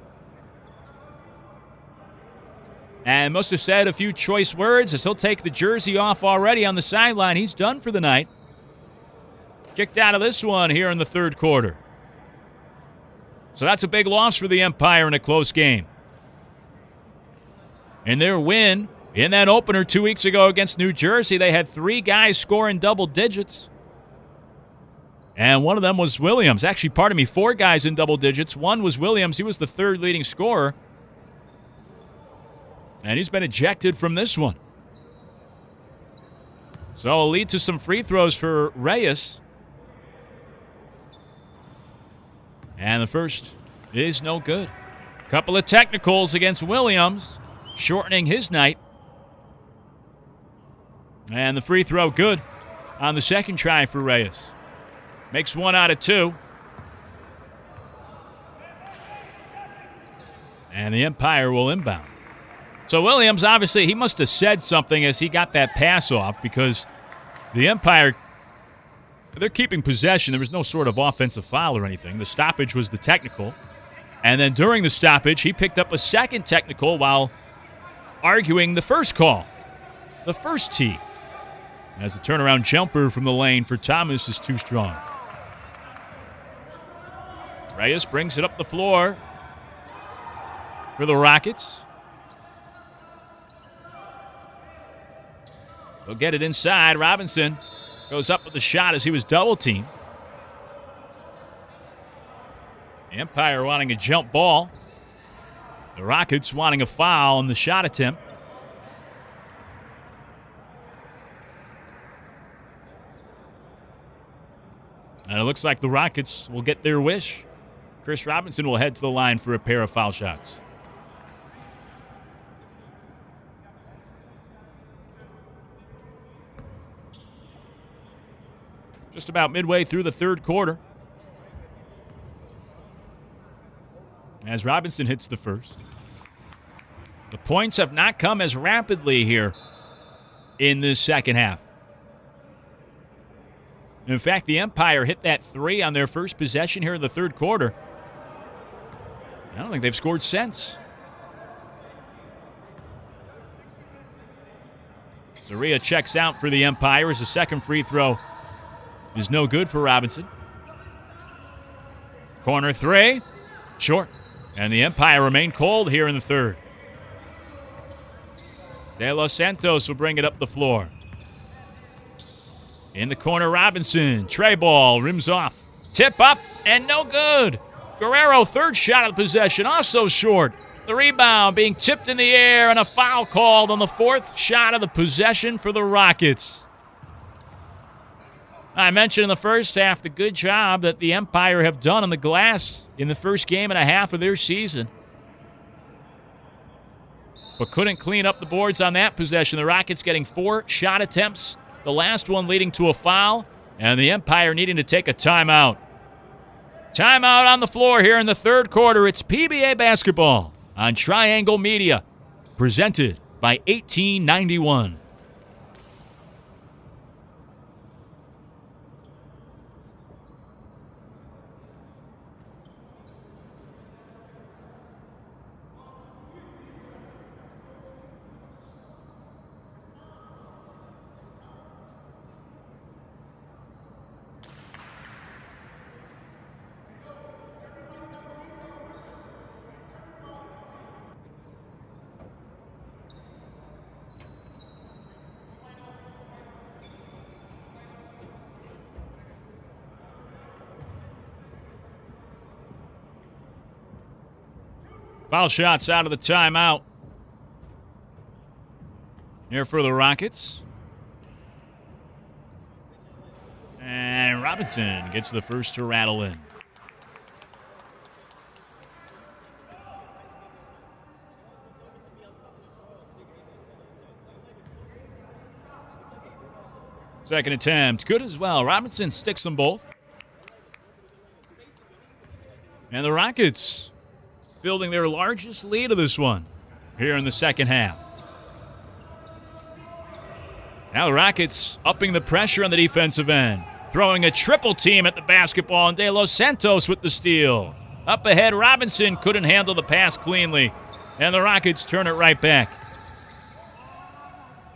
And must have said a few choice words as he'll take the jersey off already on the sideline. He's done for the night. Kicked out of this one here in the third quarter. So that's a big loss for the Empire in a close game. In their win in that opener 2 weeks ago against New Jersey, they had 3 guys score in double digits. And one of them was Williams. Actually, 4 guys in double digits. One was Williams. He was the third leading scorer. And he's been ejected from this one. So it'll lead to some free throws for Reyes. And the first is no good. Couple of technicals against Williams, shortening his night. And the free throw good on the second try for Reyes. Makes 1 out of 2. And the Empire will inbound. So Williams, obviously, he must have said something as he got that pass off because the Empire, they're keeping possession. There was no sort of offensive foul or anything. The stoppage was the technical. And then during the stoppage, he picked up a second technical while arguing the first call, the first tee. As the turnaround jumper from the lane for Thomas is too strong. Reyes brings it up the floor for the Rockets. They'll get it inside. Robinson goes up with the shot as he was double-teamed. Empire wanting a jump ball. The Rockets wanting a foul on the shot attempt. And it looks like the Rockets will get their wish. Chris Robinson will head to the line for a pair of foul shots. Just about midway through the third quarter. As Robinson hits the first. The points have not come as rapidly here in this second half. In fact, the Empire hit that 3 on their first possession here in the third quarter. I don't think they've scored since. Zaria checks out for the Empire as the second free throw is no good for Robinson. Corner 3, short. And the Empire remain cold here in the third. De Los Santos will bring it up the floor. In the corner, Robinson. Tray ball, rims off. Tip up, and no good. Guerrero, third shot of the possession, also short. The rebound being tipped in the air, and a foul called on the fourth shot of the possession for the Rockets. I mentioned in the first half the good job that the Empire have done on the glass in the first game and a half of their season. But couldn't clean up the boards on that possession. The Rockets getting 4 shot attempts, the last one leading to a foul, and the Empire needing to take a timeout. Timeout on the floor here in the third quarter. It's PBA basketball on Triangle Media, presented by 1891. Foul shots out of the timeout. Here for the Rockets. And Robinson gets the first to rattle in. Second attempt, good as well. Robinson sticks them both. And the Rockets building their largest lead of this one here in the second half. Now the Rockets upping the pressure on the defensive end, throwing a triple team at the basketball, and De Los Santos with the steal. Up ahead, Robinson couldn't handle the pass cleanly, and the Rockets turn it right back.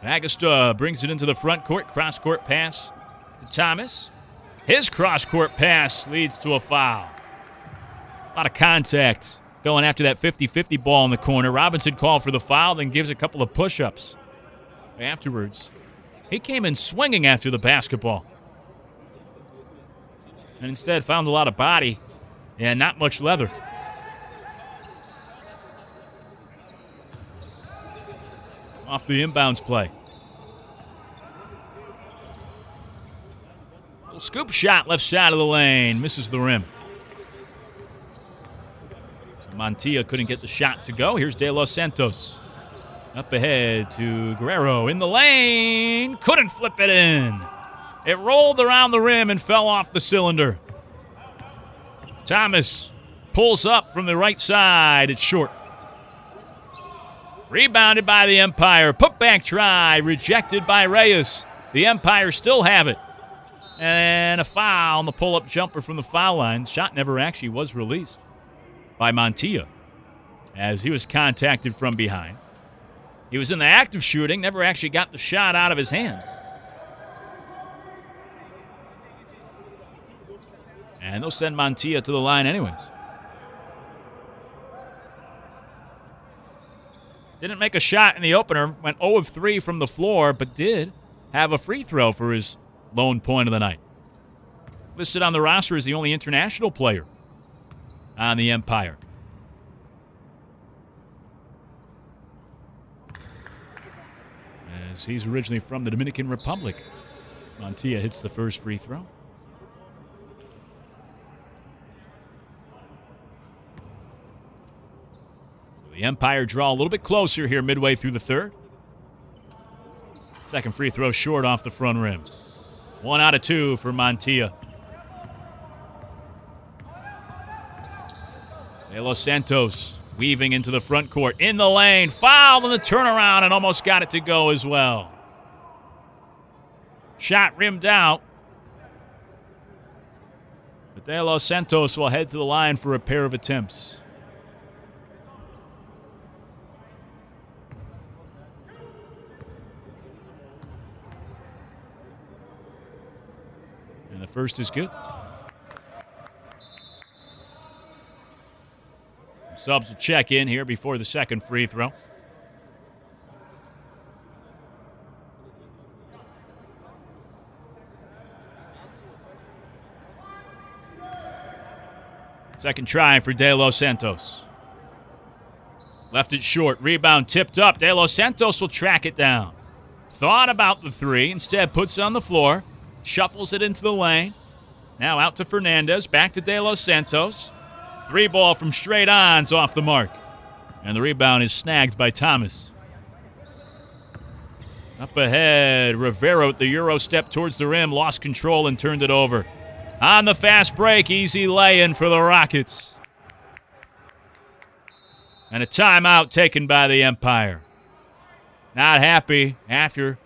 Agesta brings it into the front court, cross-court pass to Thomas. His cross-court pass leads to a foul. A lot of contact going after that 50-50 ball in the corner. Robinson called for the foul, then gives a couple of push-ups. Afterwards, he came in swinging after the basketball, and instead found a lot of body and not much leather. Off the inbounds play. Little scoop shot left side of the lane. Misses the rim. So Montilla couldn't get the shot to go. Here's De Los Santos. Up ahead to Guerrero in the lane. Couldn't flip it in. It rolled around the rim and fell off the cylinder. Thomas pulls up from the right side. It's short. Rebounded by the Empire. Putback try. Rejected by Reyes. The Empire still have it. And a foul on the pull-up jumper from the foul line. Shot never actually was released by Montilla as he was contacted from behind. He was in the act of shooting, never actually got the shot out of his hand. And they'll send Montilla to the line anyways. Didn't make a shot in the opener, went 0 of 3 from the floor, but did have a free throw for his lone point of the night. Listed on the roster as the only international player on the Empire. As he's originally from the Dominican Republic. Montilla hits the first free throw. The Empire draw a little bit closer here midway through the third. Second free throw short off the front rim. 1 out of 2 for Montilla. De Los Santos weaving into the front court. In the lane. Foul on the turnaround and almost got it to go as well. Shot rimmed out. But De Los Santos will head to the line for a pair of attempts. And the first is good. Subs will check in here before the second free throw. Second try for De Los Santos. Left it short. Rebound tipped up. De Los Santos will track it down. Thought about the three. Instead puts it on the floor. Shuffles it into the lane. Now out to Fernandez. Back to De Los Santos. 3 ball from straight on's off the mark. And the rebound is snagged by Thomas. Up ahead, Rivera with the Euro step towards the rim. Lost control and turned it over. On the fast break, easy lay-in for the Rockets. And a timeout taken by the Empire. Not happy after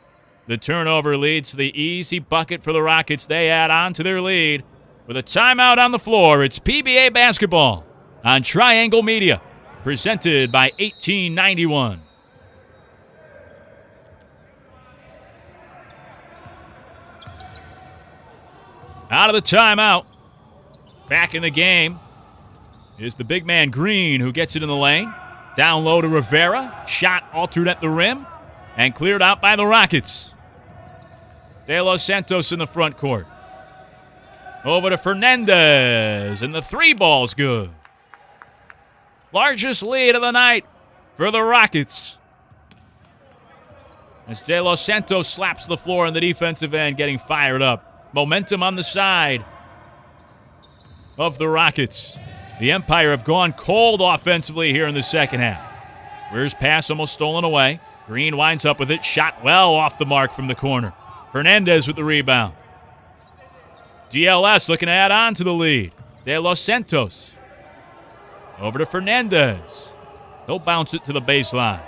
the turnover leads to the easy bucket for the Rockets. They add on to their lead. With a timeout on the floor, it's PBA basketball on Triangle Media, presented by 1891. Out of the timeout, back in the game is the big man Green, who gets it in the lane. Down low to Rivera, shot altered at the rim, and cleared out by the Rockets. De Los Santos in the front court. Over to Fernandez, and the 3 ball's good. Largest lead of the night for the Rockets. As De Los Santos slaps the floor on the defensive end, getting fired up. Momentum on the side of the Rockets. The Empire have gone cold offensively here in the second half. Rear's pass almost stolen away. Green winds up with it. Shot well off the mark from the corner. Fernandez with the rebound. DLS looking to add on to the lead. De Los Santos. Over to Fernandez. He'll bounce it to the baseline.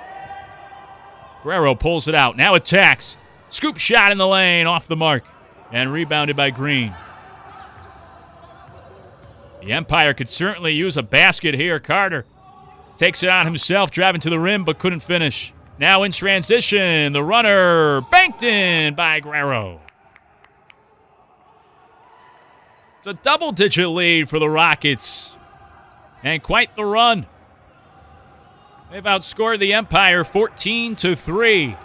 Guerrero pulls it out. Now attacks. Scoop shot in the lane, off the mark. And rebounded by Green. The Empire could certainly use a basket here. Carter takes it on himself, driving to the rim, but couldn't finish. Now in transition, the runner banked in by Guerrero. It's a double-digit lead for the Rockets. And quite the run. They've outscored the Empire 14-3.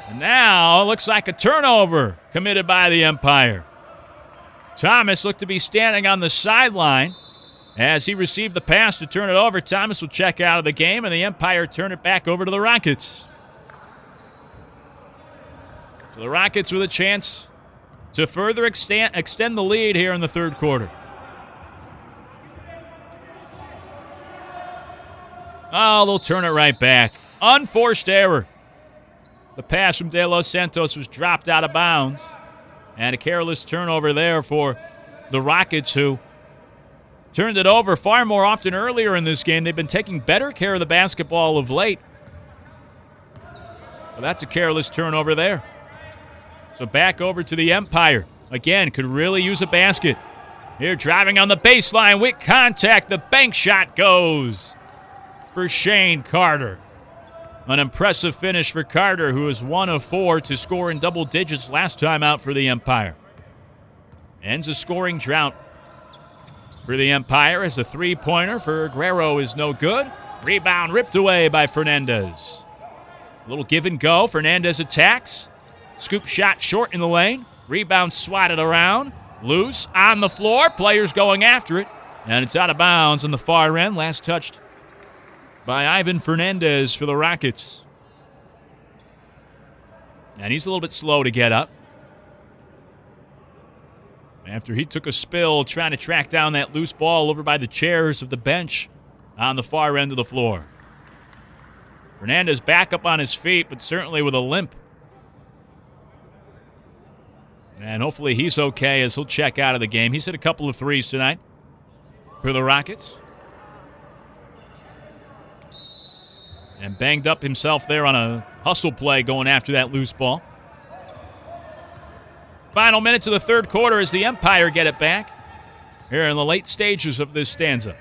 And now it looks like a turnover committed by the Empire. Thomas looked to be standing on the sideline as he received the pass to turn it over. Thomas will check out of the game, and the Empire turn it back over to the Rockets. So the Rockets with a chance to further extend the lead here in the third quarter. Oh, they'll turn it right back. Unforced error. The pass from De Los Santos was dropped out of bounds. And a careless turnover there for the Rockets, who turned it over far more often earlier in this game. They've been taking better care of the basketball of late. Well, that's a careless turnover there. So back over to the Empire. Again, could really use a basket. Here driving on the baseline with contact. The bank shot goes for Shane Carter. An impressive finish for Carter, who is 1 of 4 to score in double digits last time out for the Empire. Ends a scoring drought for the Empire as a three-pointer for Guerrero is no good. Rebound ripped away by Fernandez. A little give and go. Fernandez attacks. Scoop shot short in the lane. Rebound swatted around. Loose on the floor. Players going after it. And it's out of bounds on the far end. Last touched by Ivan Fernandez for the Rockets. And he's a little bit slow to get up. After he took a spill trying to track down that loose ball over by the chairs of the bench on the far end of the floor. Fernandez back up on his feet, but certainly with a limp. And hopefully he's okay as he'll check out of the game. He's hit a couple of threes tonight for the Rockets. And banged up himself there on a hustle play going after that loose ball. Final minutes of the third quarter as the Empire get it back here in the late stages of this stanza.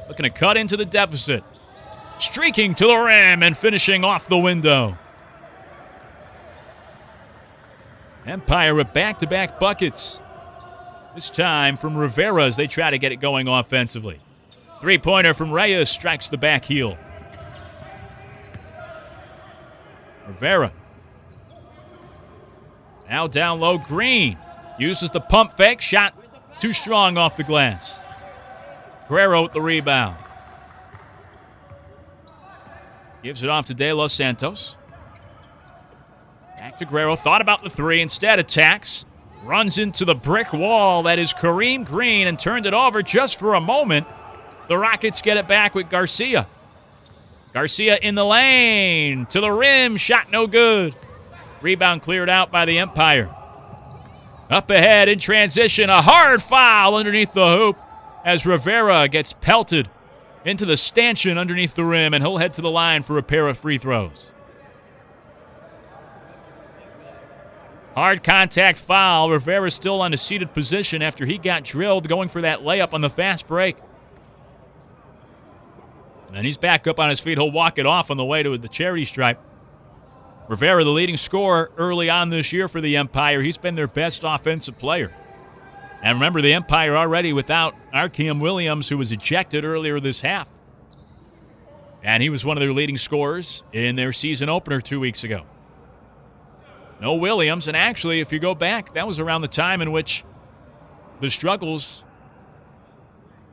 Looking to cut into the deficit. Streaking to the rim and finishing off the window. Empire with back-to-back buckets. This time from Rivera as they try to get it going offensively. Three-pointer from Reyes strikes the back heel. Rivera. Now down low, Green. Uses the pump fake. Shot too strong off the glass. Guerrero with the rebound. Gives it off to De Los Santos. Back to Guerrero. Thought about the three. Instead attacks. Runs into the brick wall. That is Kareem Green and turned it over just for a moment. The Rockets get it back with Garcia. Garcia in the lane. To the rim. Shot no good. Rebound cleared out by the Empire. Up ahead in transition. A hard foul underneath the hoop as Rivera gets pelted into the stanchion underneath the rim, and he'll head to the line for a pair of free throws. Hard contact foul. Rivera still on a seated position after he got drilled going for that layup on the fast break. And he's back up on his feet. He'll walk it off on the way to the charity stripe. Rivera, the leading scorer early on this year for the Empire. He's been their best offensive player. And remember, the Empire already without Arkeem Williams, who was ejected earlier this half. And he was one of their leading scorers in their season opener 2 weeks ago. No Williams, and actually, if you go back, that was around the time in which the struggles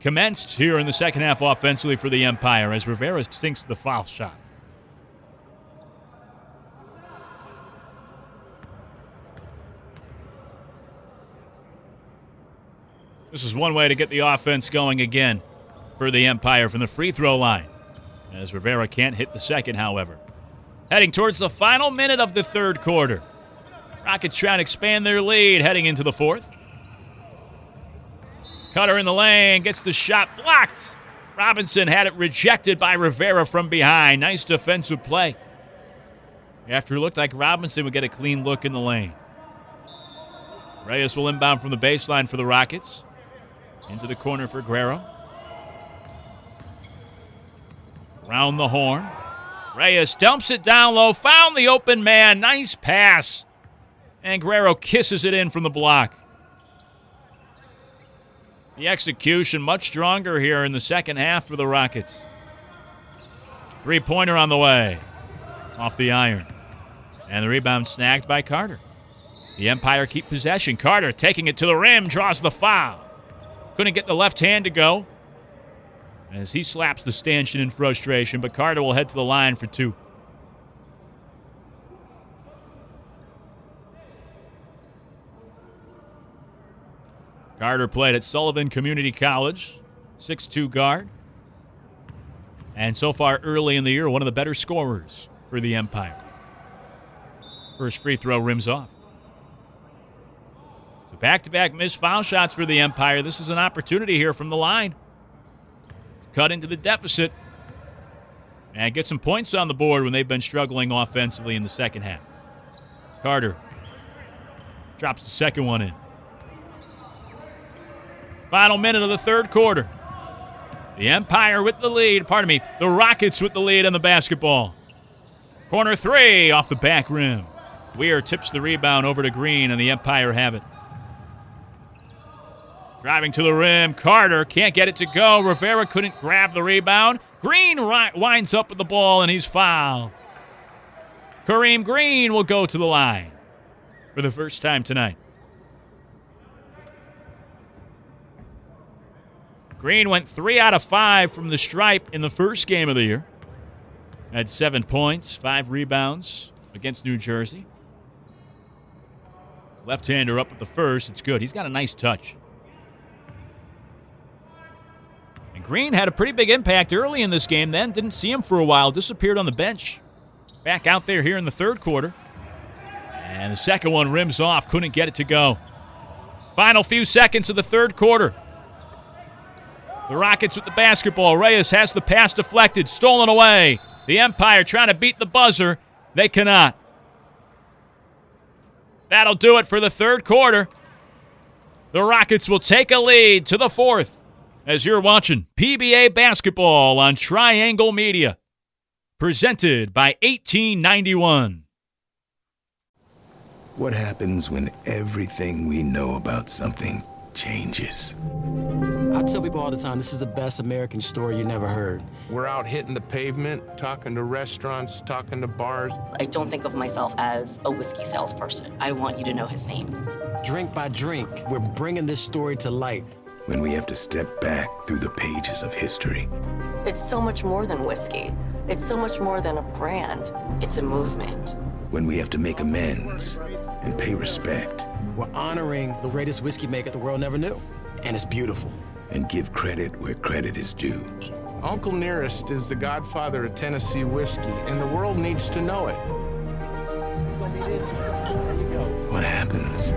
commenced here in the second half offensively for the Empire as Rivera sinks the foul shot. This is one way to get the offense going again for the Empire from the free throw line, as Rivera can't hit the second, however. Heading towards the final minute of the third quarter. Rockets trying to expand their lead heading into the fourth. Cutter in the lane, gets the shot blocked. Robinson had it rejected by Rivera from behind. Nice defensive play. After it looked like Robinson would get a clean look in the lane. Reyes will inbound from the baseline for the Rockets. Into the corner for Guerrero. Round the horn. Reyes dumps it down low, found the open man. Nice pass. And Guerrero kisses it in from the block. The execution much stronger here in the second half for the Rockets. Three-pointer on the way. Off the iron. And the rebound snagged by Carter. The Empire keep possession. Carter taking it to the rim, draws the foul. Couldn't get the left hand to go as he slaps the stanchion in frustration, but Carter will head to the line for two. Carter played at Sullivan Community College, 6'2" guard. And so far early in the year, one of the better scorers for the Empire. First free throw rims off. So back-to-back missed foul shots for the Empire. This is an opportunity here from the line. Cut into the deficit and get some points on the board when they've been struggling offensively in the second half. Carter drops the second one in. Final minute of the third quarter. The Empire with the lead. The Rockets with the lead on the basketball. Corner three off the back rim. Weir tips the rebound over to Green, and the Empire have it. Driving to the rim. Carter can't get it to go. Rivera couldn't grab the rebound. Green winds up with the ball, and he's fouled. Kareem Green will go to the line for the first time tonight. Green went 3 out of 5 from the stripe in the first game of the year. Had 7 points, 5 rebounds against New Jersey. Left-hander up with the first. It's good. He's got a nice touch. And Green had a pretty big impact early in this game, then didn't see him for a while, disappeared on the bench. Back out there here in the third quarter. And the second one rims off, couldn't get it to go. Final few seconds of the third quarter. The Rockets with the basketball. Reyes has the pass deflected, stolen away. The Empire trying to beat the buzzer. They cannot. That'll do it for the third quarter. The Rockets will take a lead to the fourth as you're watching PBA basketball on Triangle Media. Presented by 1891. What happens when everything we know about something changes? I tell people all the time, this is the best American story you never heard. We're out hitting the pavement, talking to restaurants, talking to bars. I don't think of myself as a whiskey salesperson. I want you to know his name. Drink by drink, we're bringing this story to light. When we have to step back through the pages of history. It's so much more than whiskey. It's so much more than a brand. It's a movement. When we have to make amends and pay respect. We're honoring the greatest whiskey maker the world never knew. And it's beautiful. And give credit where credit is due. Uncle Nearest is the godfather of Tennessee whiskey, and the world needs to know it. What happens?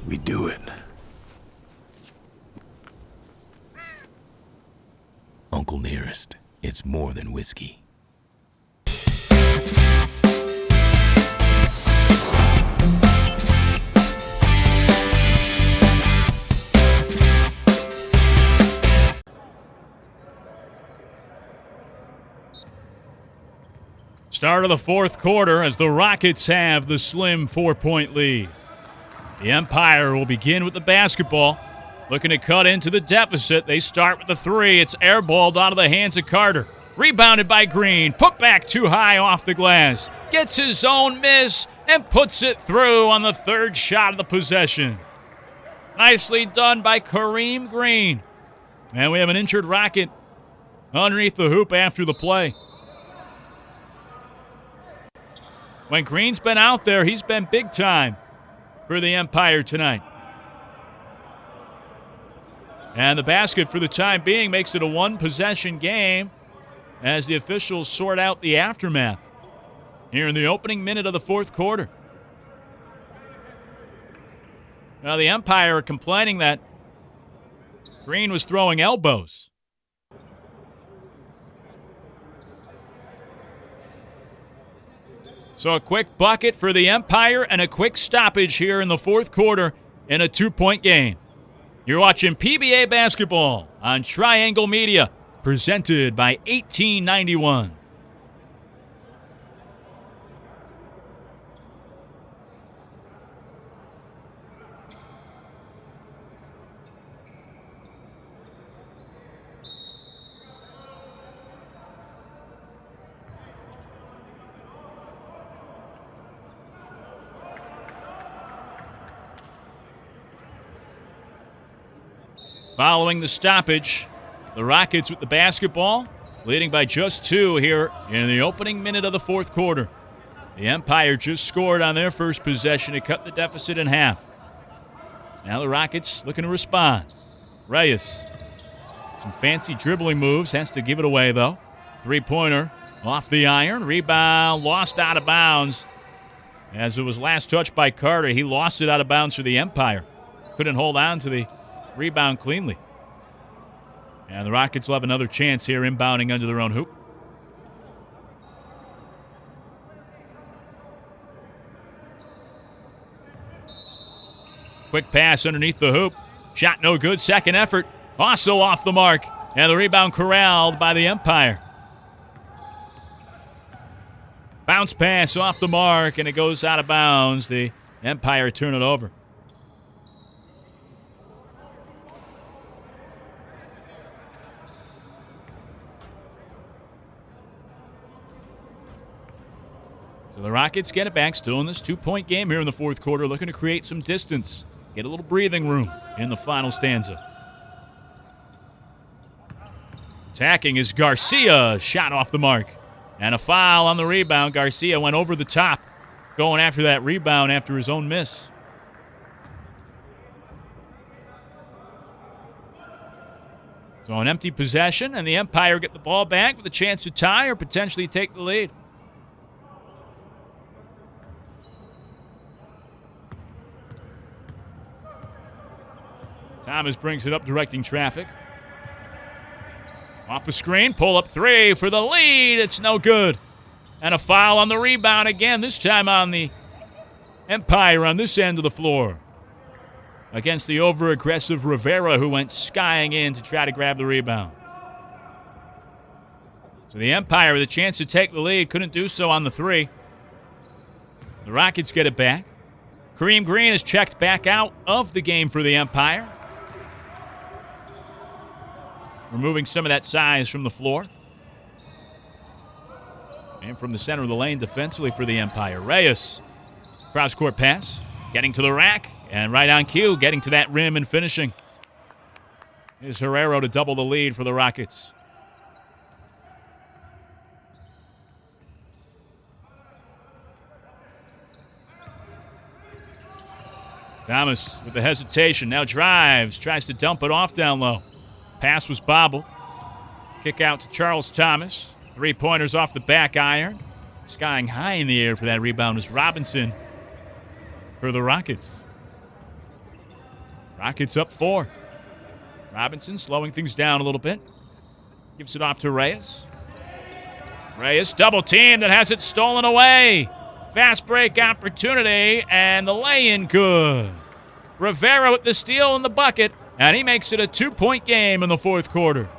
We do it. Uncle Nearest, it's more than whiskey. Start of the fourth quarter as the Rockets have the slim 4-point lead. The Empire will begin with the basketball. Looking to cut into the deficit. They start with the three. It's airballed out of the hands of Carter. Rebounded by Green. Put back too high off the glass. Gets his own miss and puts it through on the third shot of the possession. Nicely done by Kareem Green. And we have an injured Rocket underneath the hoop after the play. When Green's been out there, he's been big time for the Empire tonight. And the basket for the time being makes it a one-possession game as the officials sort out the aftermath here in the opening minute of the fourth quarter. Now the umpire are complaining that Green was throwing elbows. So a quick bucket for the Empire and a quick stoppage here in the fourth quarter in a 2-point game. You're watching PBA basketball on Triangle Media, presented by 1891. Following the stoppage, the Rockets with the basketball, leading by just 2 here in the opening minute of the fourth quarter. The Empire just scored on their first possession to cut the deficit in half. Now the Rockets looking to respond. Reyes, some fancy dribbling moves, has to give it away though. 3-pointer off the iron, rebound lost out of bounds. As it was last touched by Carter, he lost it out of bounds for the Empire. Couldn't hold on to the rebound cleanly. And the Rockets will have another chance here inbounding under their own hoop. Quick pass underneath the hoop. Shot no good. Second effort. Also off the mark. And the rebound corralled by the Empire. Bounce pass off the mark, and it goes out of bounds. The Empire turn it over. So the Rockets get it back, still in this 2-point game here in the fourth quarter, looking to create some distance, get a little breathing room in the final stanza. Attacking is Garcia, shot off the mark. And a foul on the rebound. Garcia went over the top, going after that rebound after his own miss. So an empty possession, and the Empire get the ball back with a chance to tie or potentially take the lead. Thomas brings it up, directing traffic. Off the screen, pull up 3 for the lead. It's no good. And a foul on the rebound again, this time on the Empire on this end of the floor. Against the over-aggressive Rivera, who went skying in to try to grab the rebound. So the Empire with a chance to take the lead, couldn't do so on the 3. The Rockets get it back. Kareem Green is checked back out of the game for the Empire. Removing some of that size from the floor. And from the center of the lane defensively for the Empire. Reyes, cross-court pass, getting to the rack, and right on cue, getting to that rim and finishing. Here's Herrero to double the lead for the Rockets. Thomas with the hesitation, now drives, tries to dump it off down low. Pass was bobbled. Kick out to Charles Thomas. 3-pointers off the back iron. Skying high in the air for that rebound is Robinson for the Rockets. Rockets up 4. Robinson slowing things down a little bit. Gives it off to Reyes. Reyes double teamed and has it stolen away. Fast break opportunity, and the lay-in good. Rivera with the steal in the bucket. And he makes it a 2-point game in the fourth quarter.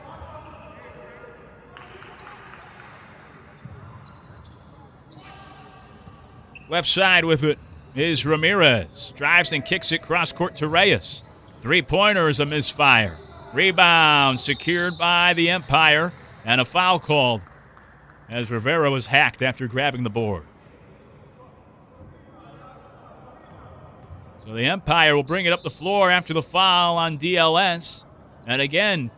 Left side with it is Ramirez. Drives and kicks it cross-court to Reyes. 3-pointer is a misfire. Rebound secured by the Empire. And a foul called as Rivera was hacked after grabbing the board. So the Empire will bring it up the floor after the foul on DLS. And again,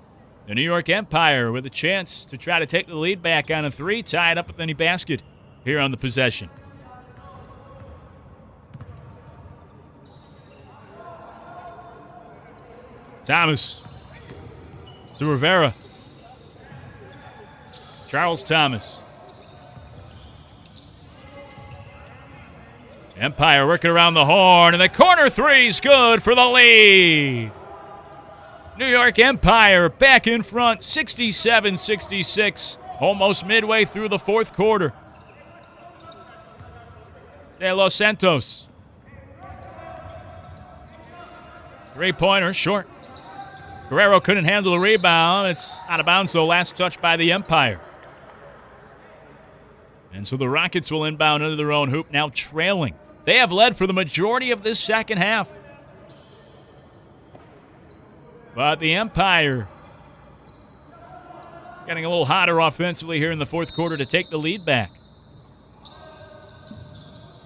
the New York Empire with a chance to try to take the lead back on a 3, tied up with any basket here on the possession. Thomas to Rivera. Charles Thomas. Empire working around the horn, and the corner three's good for the lead. New York Empire back in front, 67-66, almost midway through the fourth quarter. De Los Santos. Three-pointer, short. Guerrero couldn't handle the rebound. It's out of bounds, though. Last touch by the Empire. And so the Rockets will inbound under their own hoop, now trailing. They have led for the majority of this second half. But the Empire getting a little hotter offensively here in the fourth quarter to take the lead back.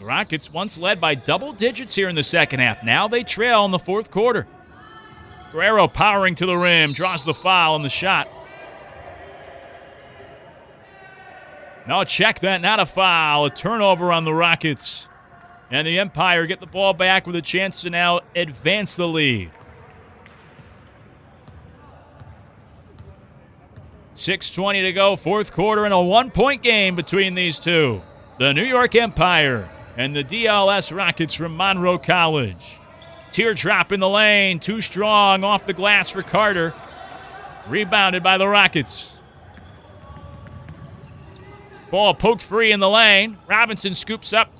The Rockets once led by double digits here in the second half. Now they trail in the fourth quarter. Guerrero powering to the rim, draws the foul on the shot. No, check that, not a foul. A turnover on the Rockets. And the Empire get the ball back with a chance to now advance the lead. 6:20 to go, fourth quarter, and a one-point game between these two. The New York Empire and the DLS Rockets from Monroe College. Teardrop in the lane, too strong, off the glass for Carter. Rebounded by the Rockets. Ball poked free in the lane. Robinson scoops up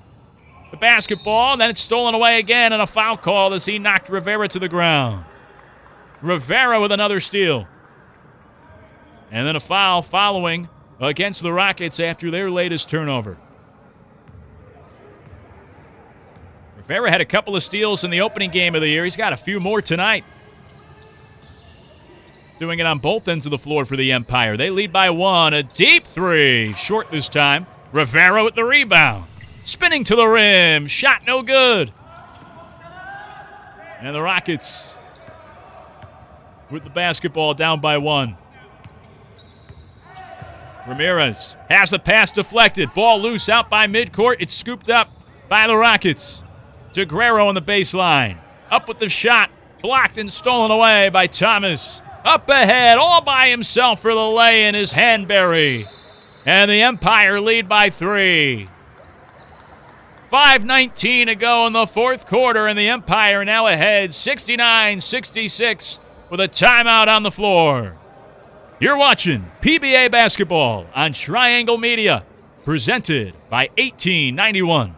the basketball, and then it's stolen away again, and a foul call as he knocked Rivera to the ground. Rivera with another steal. And then a foul following against the Rockets after their latest turnover. Rivera had a couple of steals in the opening game of the year. He's got a few more tonight. Doing it on both ends of the floor for the Empire. They lead by one. A deep three. Short this time. Rivera with the rebound. Spinning to the rim. Shot no good. And the Rockets with the basketball down by one. Ramirez has the pass deflected. Ball loose out by midcourt. It's scooped up by the Rockets. To Guerrero on the baseline. Up with the shot. Blocked and stolen away by Thomas. Up ahead, all by himself for the lay-in is Hanbury. And the Empire lead by 3. 5:19 to go in the fourth quarter, and the Empire now ahead 69-66 with a timeout on the floor. You're watching PBA basketball on Triangle Media, presented by 1891.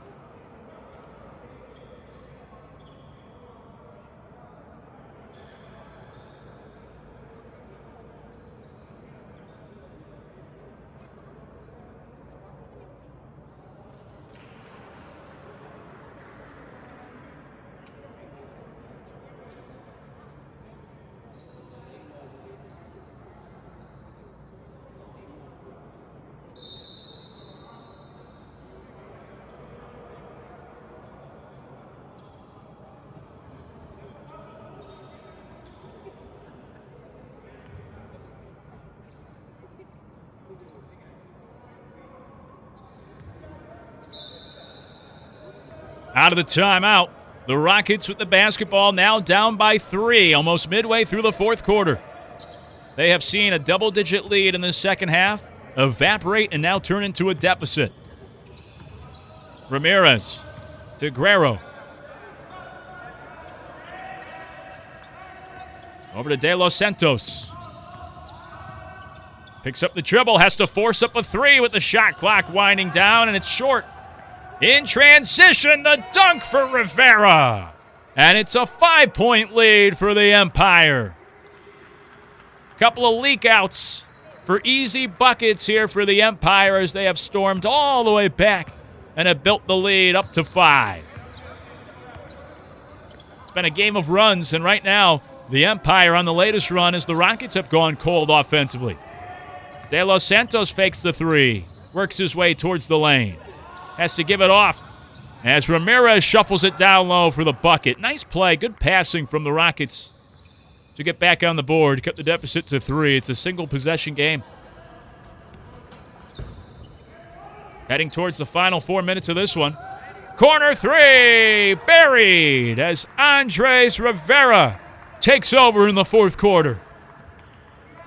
Out of the timeout, the Rockets with the basketball now down by 3, almost midway through the fourth quarter. They have seen a double-digit lead in the second half evaporate and now turn into a deficit. Ramirez to Guerrero. Over to De Los Santos. Picks up the dribble, has to force up a 3 with the shot clock winding down, and it's short. In transition, the dunk for Rivera. And it's a 5-point lead for the Empire. Couple of leak-outs for easy buckets here for the Empire as they have stormed all the way back and have built the lead up to 5. It's been a game of runs, and right now, the Empire on the latest run as the Rockets have gone cold offensively. De Los Santos fakes the 3, works his way towards the lane. Has to give it off as Ramirez shuffles it down low for the bucket. Nice play, good passing from the Rockets to get back on the board, cut the deficit to 3. It's a single possession game. Heading towards the final 4 minutes of this one. Corner 3, buried as Andres Rivera takes over in the fourth quarter.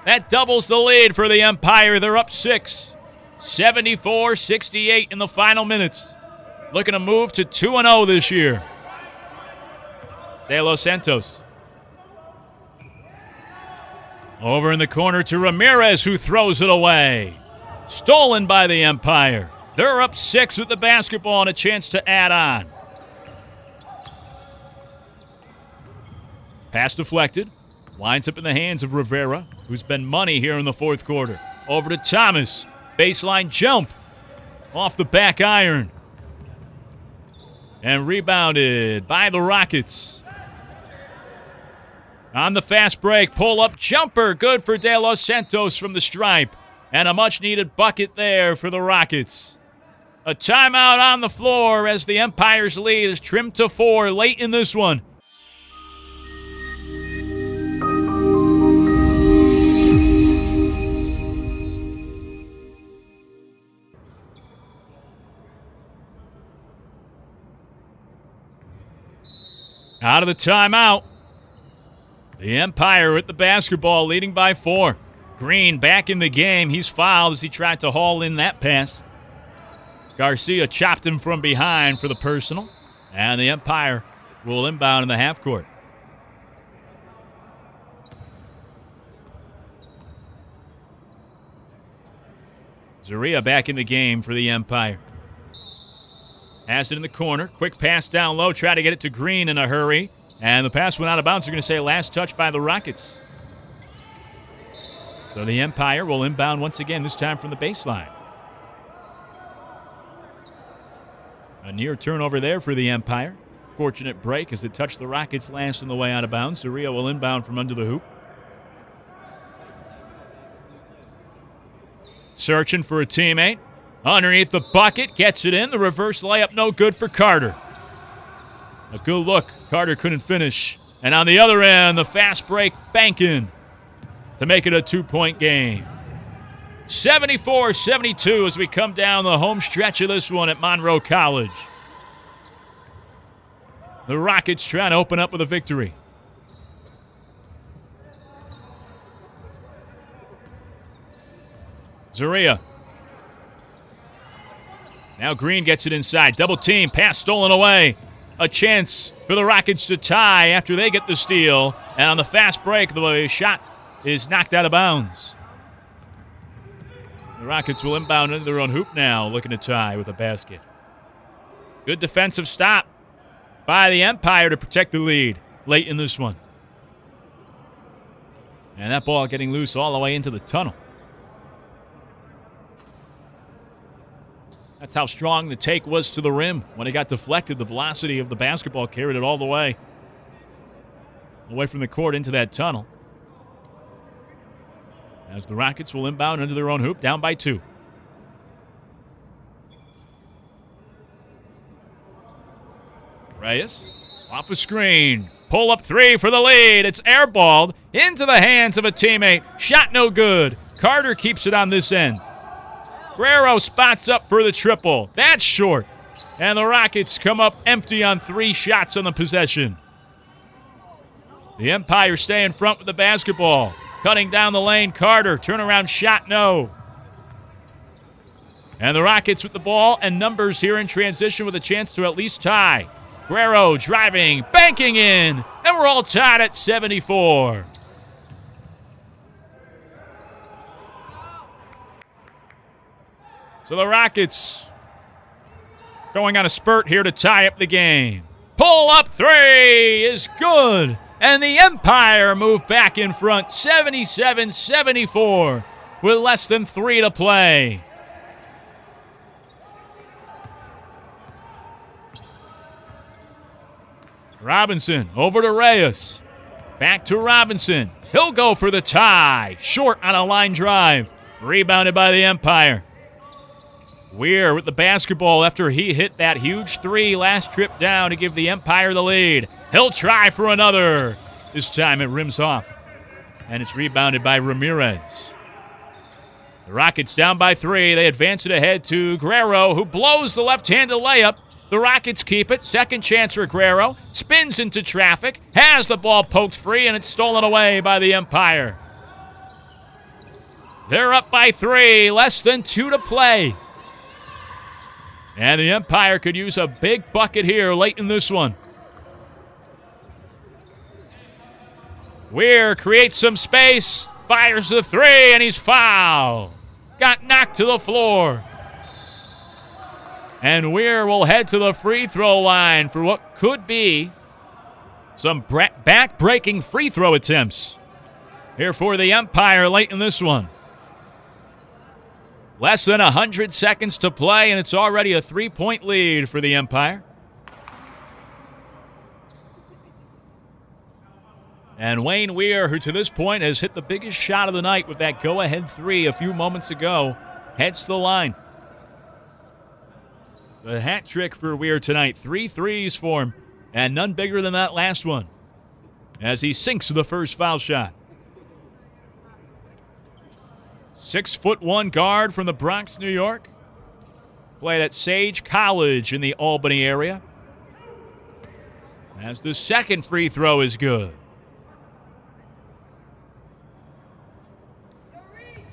That doubles the lead for the Empire. They're up 6. 74-68 in the final minutes. looking to move to 2-0 this year. De Los Santos. Over in the corner to Ramirez, who throws it away. Stolen by the Empire. They're up 6 with the basketball and a chance to add on. Pass deflected. Winds up in the hands of Rivera, who's been money here in the fourth quarter. Over to Thomas. Baseline jump. Off the back iron. And rebounded by the Rockets. On the fast break, pull-up jumper. Good for De Los Santos from the stripe. And a much-needed bucket there for the Rockets. A timeout on the floor as the Empire's lead is trimmed to 4 late in this one. Out of the timeout. The Empire with the basketball, leading by 4. Green back in the game. He's fouled as he tried to haul in that pass. Garcia chopped him from behind for the personal. And the Empire will inbound in the half court. Zaria back in the game for the Empire. Has it in the corner. Quick pass down low. Try to get it to Green in a hurry. And the pass went out of bounds. They're going to say last touch by the Rockets. So the Empire will inbound once again, this time from the baseline. A near turnover there for the Empire. Fortunate break as it touched the Rockets last on the way out of bounds. Zaria will inbound from under the hoop. Searching for a teammate. Underneath the bucket, gets it in. The reverse layup no good for Carter. A good look. Carter couldn't finish. And on the other end, the fast break banking to make it a 2-point game. 74-72 as we come down the home stretch of this one at Monroe College. The Rockets trying to open up with a victory. Zaria. Now Green gets it inside. Double team. Pass stolen away. A chance for the Rockets to tie after they get the steal. And on the fast break, the shot is knocked out of bounds. The Rockets will inbound into their own hoop now, looking to tie with a basket. Good defensive stop by the Empire to protect the lead late in this one. And that ball getting loose all the way into the tunnel. That's how strong the take was to the rim. When it got deflected, the velocity of the basketball carried it all the way. Away from the court into that tunnel. As the Rockets will inbound into their own hoop, down by 2. Reyes, off a screen. Pull up 3 for the lead. It's airballed into the hands of a teammate. Shot no good. Carter keeps it on this end. Guerrero spots up for the triple. That's short. And the Rockets come up empty on 3 shots on the possession. The Empire stay in front with the basketball. Cutting down the lane, Carter. Turnaround shot, no. And the Rockets with the ball and numbers here in transition with a chance to at least tie. Guerrero driving, banking in, and we're all tied at 74. So the Rockets going on a spurt here to tie up the game. Pull up 3 is good. And the Empire move back in front, 77-74, with less than 3 to play. Robinson over to Reyes. Back to Robinson. He'll go for the tie. Short on a line drive. Rebounded by the Empire. Weir with the basketball after he hit that huge 3 last trip down to give the Empire the lead. He'll try for another. This time it rims off. And it's rebounded by Ramirez. The Rockets down by 3. They advance it ahead to Guerrero, who blows the left-handed layup. The Rockets keep it. Second chance for Guerrero. Spins into traffic. Has the ball poked free, and it's stolen away by the Empire. They're up by 3. Less than 2 to play. And the Empire could use a big bucket here late in this one. Weir creates some space, fires the three, and he's fouled. Got knocked to the floor. And Weir will head to the free throw line for what could be some back-breaking free throw attempts here for the Empire late in this one. Less than 100 seconds to play, and it's already a 3-point lead for the Empire. And Wayne Weir, who to this point has hit the biggest shot of the night with that go-ahead three a few moments ago, heads to the line. The hat trick for Weir tonight. 3 threes for him, and none bigger than that last one as he sinks the first foul shot. 6'1" guard from the Bronx, New York. Played at Sage College in the Albany area. As the second free throw is good.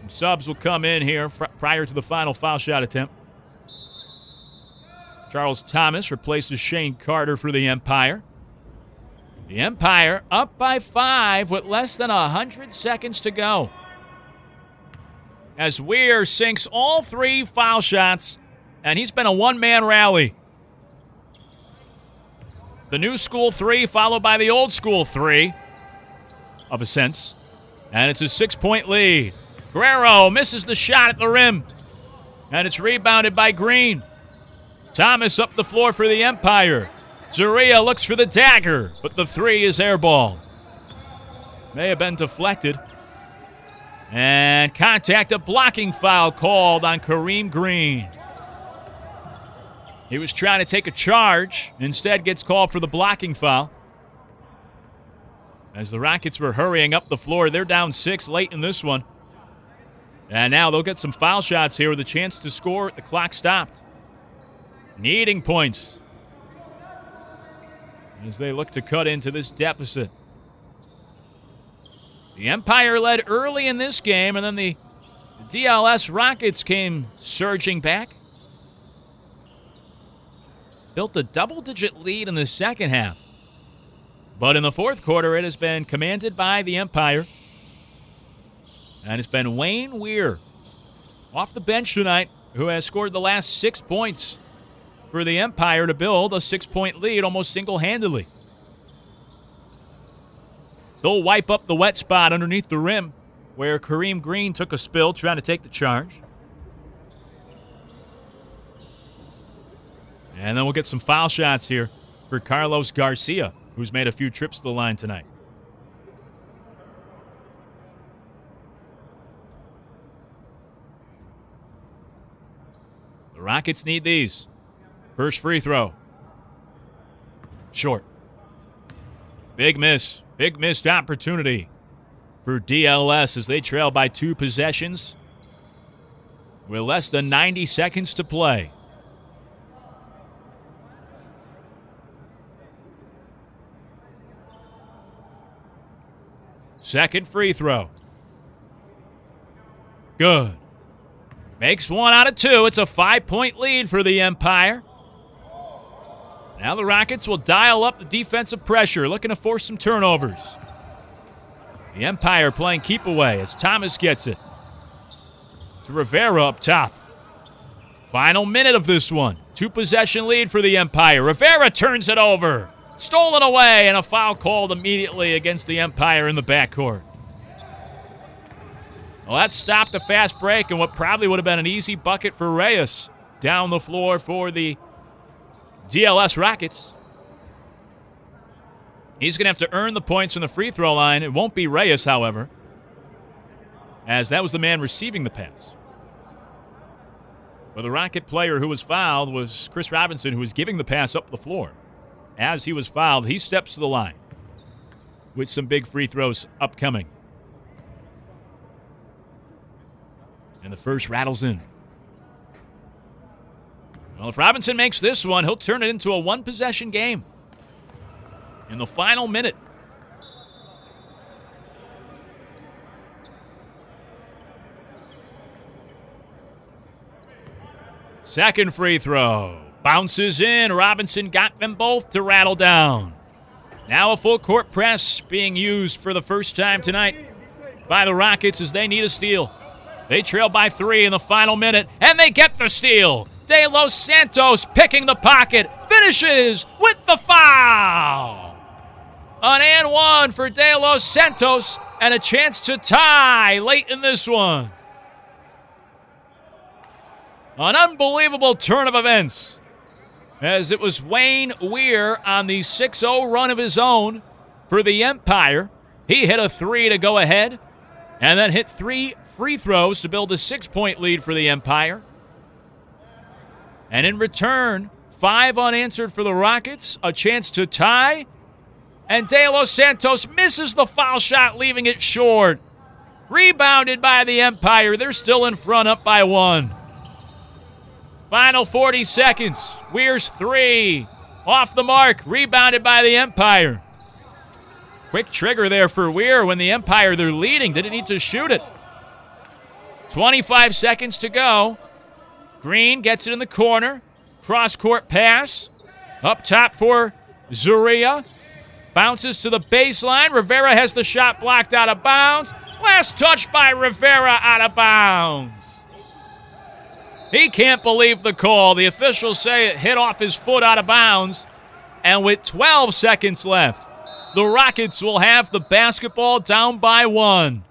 Some subs will come in here prior to the final foul shot attempt. Charles Thomas replaces Shane Carter for the Empire. The Empire up by 5 with less than 100 seconds to go. As Weir sinks all 3 foul shots, and he's been a one-man rally. The new school 3 followed by the old school 3, of a sense. And it's a 6-point lead. Guerrero misses the shot at the rim. And it's rebounded by Green. Thomas up the floor for the Empire. Zaria looks for the dagger, but the 3 is airballed. May have been deflected. And contact, a blocking foul called on Kareem Green. He was trying to take a charge, instead gets called for the blocking foul. As the Rockets were hurrying up the floor, they're down 6 late in this one. And now they'll get some foul shots here with a chance to score. The clock stopped. Needing points as they look to cut into this deficit. The Empire led early in this game, and then the DLS Rockets came surging back. Built a double-digit lead in the second half. But in the fourth quarter, it has been commanded by the Empire. And it's been Wayne Weir off the bench tonight who has scored the last 6 points for the Empire to build a 6-point lead almost single-handedly. They'll wipe up the wet spot underneath the rim where Kareem Green took a spill trying to take the charge. And then we'll get some foul shots here for Carlos Garcia, who's made a few trips to the line tonight. The Rockets need these. First free throw. Short. Big miss. Big missed opportunity for DLS as they trail by 2 possessions with less than 90 seconds to play. Second free throw. Good. Makes 1 out of 2. It's a 5-point lead for the Empire. Now the Rockets will dial up the defensive pressure, looking to force some turnovers. The Empire playing keep away as Thomas gets it to Rivera up top. Final minute of this one. 2-possession lead for the Empire. Rivera turns it over. Stolen away, and a foul called immediately against the Empire in the backcourt. Well, that stopped the fast break and what probably would have been an easy bucket for Reyes down the floor for the DLS Rockets. He's going to have to earn the points from the free throw line. It won't be Reyes, however, as that was the man receiving the pass. But the Rocket player who was fouled was Chris Robinson, who was giving the pass up the floor. As he was fouled, he steps to the line with some big free throws upcoming. And the first rattles in. Well, if Robinson makes this one, he'll turn it into a 1-possession game in the final minute. Second free throw. Bounces in. Robinson got them both to rattle down. Now a full court press being used for the first time tonight by the Rockets as they need a steal. They trail by 3 in the final minute, and they get the steal. De Los Santos picking the pocket, finishes with the foul. An and one for De Los Santos, and a chance to tie late in this one. An unbelievable turn of events, as it was Wayne Weir on the 6-0 run of his own for the Empire. He hit a 3 to go ahead, and then hit 3 free throws to build a 6-point lead for the Empire. And in return, 5 unanswered for the Rockets, a chance to tie, and De Los Santos misses the foul shot, leaving it short. Rebounded by the Empire. They're still in front, up by 1. Final 40 seconds. Weir's 3. Off the mark. Rebounded by the Empire. Quick trigger there for Weir when the Empire, they're leading. Didn't need to shoot it. 25 seconds to go. Green gets it in the corner. Cross-court pass. Up top for Zuria. Bounces to the baseline. Rivera has the shot blocked out of bounds. Last touch by Rivera out of bounds. He can't believe the call. The officials say it hit off his foot out of bounds. And with 12 seconds left, the Rockets will have the basketball down by 1.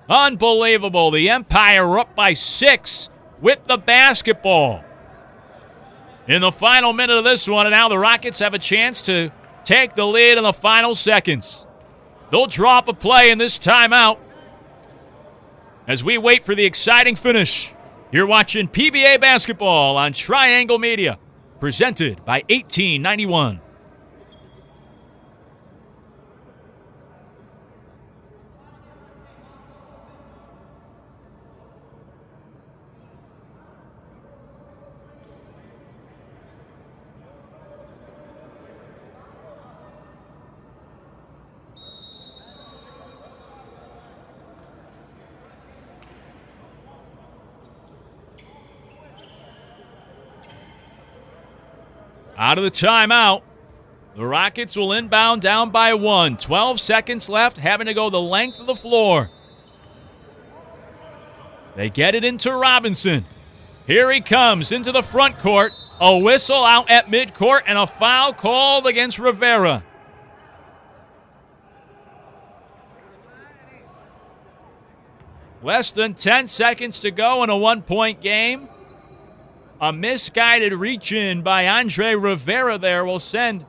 Unbelievable. The Empire up by 6 with the basketball. In the final minute of this one, and now the Rockets have a chance to take the lead in the final seconds. They'll drop a play in this timeout as we wait for the exciting finish. You're watching PBA basketball on Triangle Media, presented by 1891. Out of the timeout, the Rockets will inbound down by 1. 12 seconds left, having to go the length of the floor. They get it into Robinson. Here he comes into the front court. A whistle out at midcourt and a foul called against Rivera. Less than 10 seconds to go in a 1-point game. A misguided reach-in by Andre Rivera there will send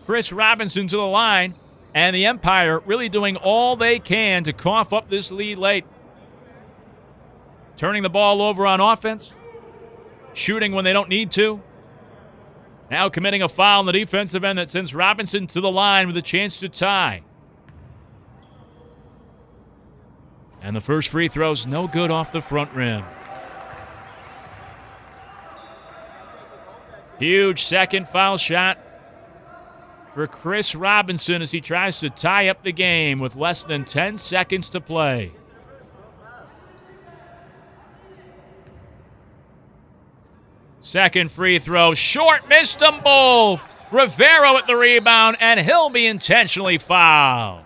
Chris Robinson to the line, and the Empire really doing all they can to cough up this lead late. Turning the ball over on offense, shooting when they don't need to. Now committing a foul on the defensive end that sends Robinson to the line with a chance to tie. And the first free throw's no good off the front rim. Huge second foul shot for Chris Robinson as he tries to tie up the game with less than 10 seconds to play. Second free throw, short, missed them both. Rivera with the rebound, and he'll be intentionally fouled.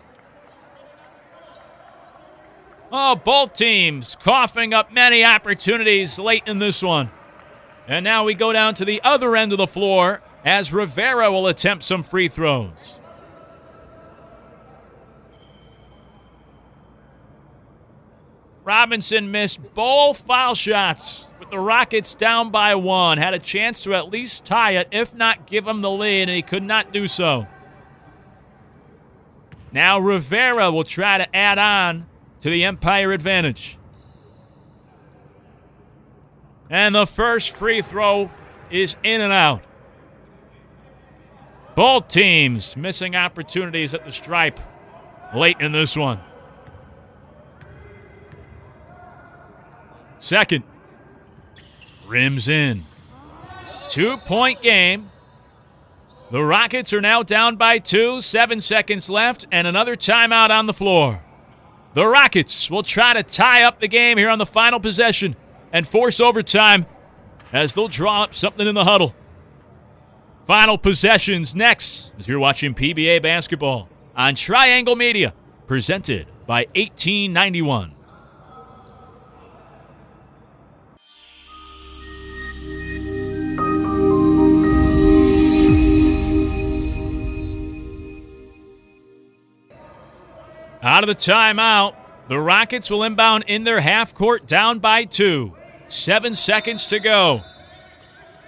Oh, both teams coughing up many opportunities late in this one. And now we go down to the other end of the floor as Rivera will attempt some free throws. Robinson missed both foul shots with the Rockets down by 1. Had a chance to at least tie it, if not give him the lead, and he could not do so. Now Rivera will try to add on to the Empire advantage. And the first free throw is in and out. Both teams missing opportunities at the stripe late in this one. Second. Rims in. 2-point game. The Rockets are now down by 2. 7 seconds left, and another timeout on the floor. The Rockets will try to tie up the game here on the final possession and force overtime as they'll draw up something in the huddle. Final possessions next as you're watching PBA basketball on Triangle Media, presented by 1891. Out of the timeout, the Rockets will inbound in their half court down by 2. 7 seconds to go.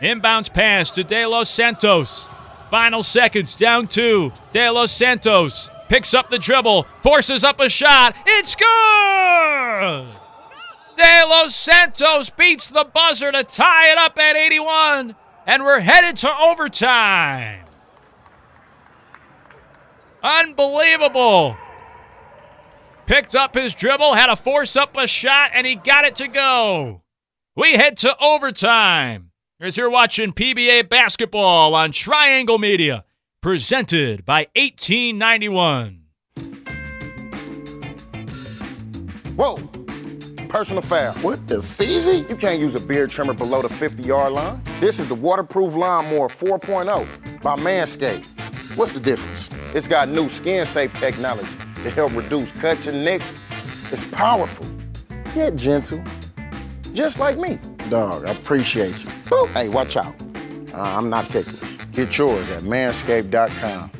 Inbounds pass to De Los Santos. Final seconds, down 2. De Los Santos picks up the dribble, forces up a shot. It's good! De Los Santos beats the buzzer to tie it up at 81, and we're headed to overtime. Unbelievable. Picked up his dribble, had to force up a shot, and he got it to go. We head to overtime as you're watching PBA basketball on Triangle Media, presented by 1891. Whoa, personal foul. What the feezy? You can't use a beard trimmer below the 50-yard line. This is the Waterproof Lawnmower 4.0 by Manscaped. What's the difference? It's got new skin-safe technology to help reduce cuts and nicks. It's powerful, yet gentle, just like me. Dog, I appreciate you. Woo. Hey, watch out. I'm not ticklish. Get yours at manscaped.com.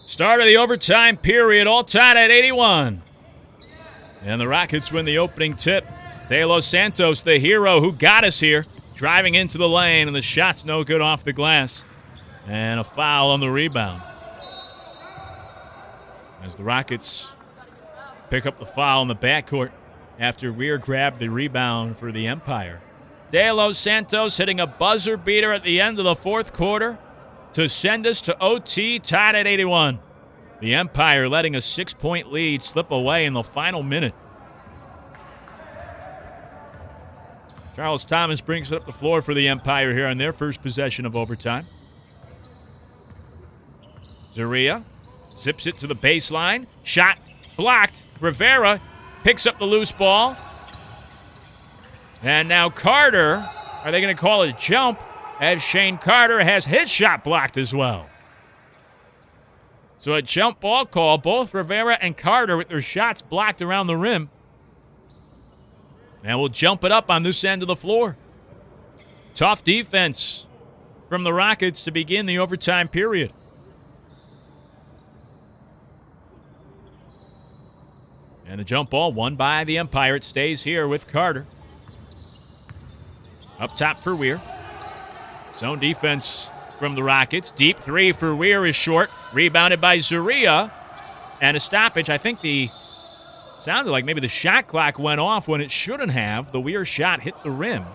Start of the overtime period, all tied at 81. And the Rockets win the opening tip. De Los Santos, the hero who got us here, driving into the lane, and the shot's no good off the glass. And a foul on the rebound. As the Rockets pick up the foul in the backcourt after Weir grabbed the rebound for the Empire. De Los Santos hitting a buzzer beater at the end of the fourth quarter to send us to OT, tied at 81. The Empire letting a 6-point lead slip away in the final minute. Charles Thomas brings it up the floor for the Empire here on their first possession of overtime. Zaria zips it to the baseline. Shot blocked. Rivera picks up the loose ball. And now Carter, are they going to call it a jump? As Shane Carter has his shot blocked as well. So a jump ball call, both Rivera and Carter with their shots blocked around the rim. And we'll jump it up on this end of the floor. Tough defense from the Rockets to begin the overtime period. And the jump ball won by the Empire. It stays here with Carter. Up top for Weir. Zone defense from the Rockets. Deep three for Weir is short. Rebounded by Zaria. And a stoppage. I think sounded like maybe the shot clock went off when it shouldn't have. The Weir shot hit the rim.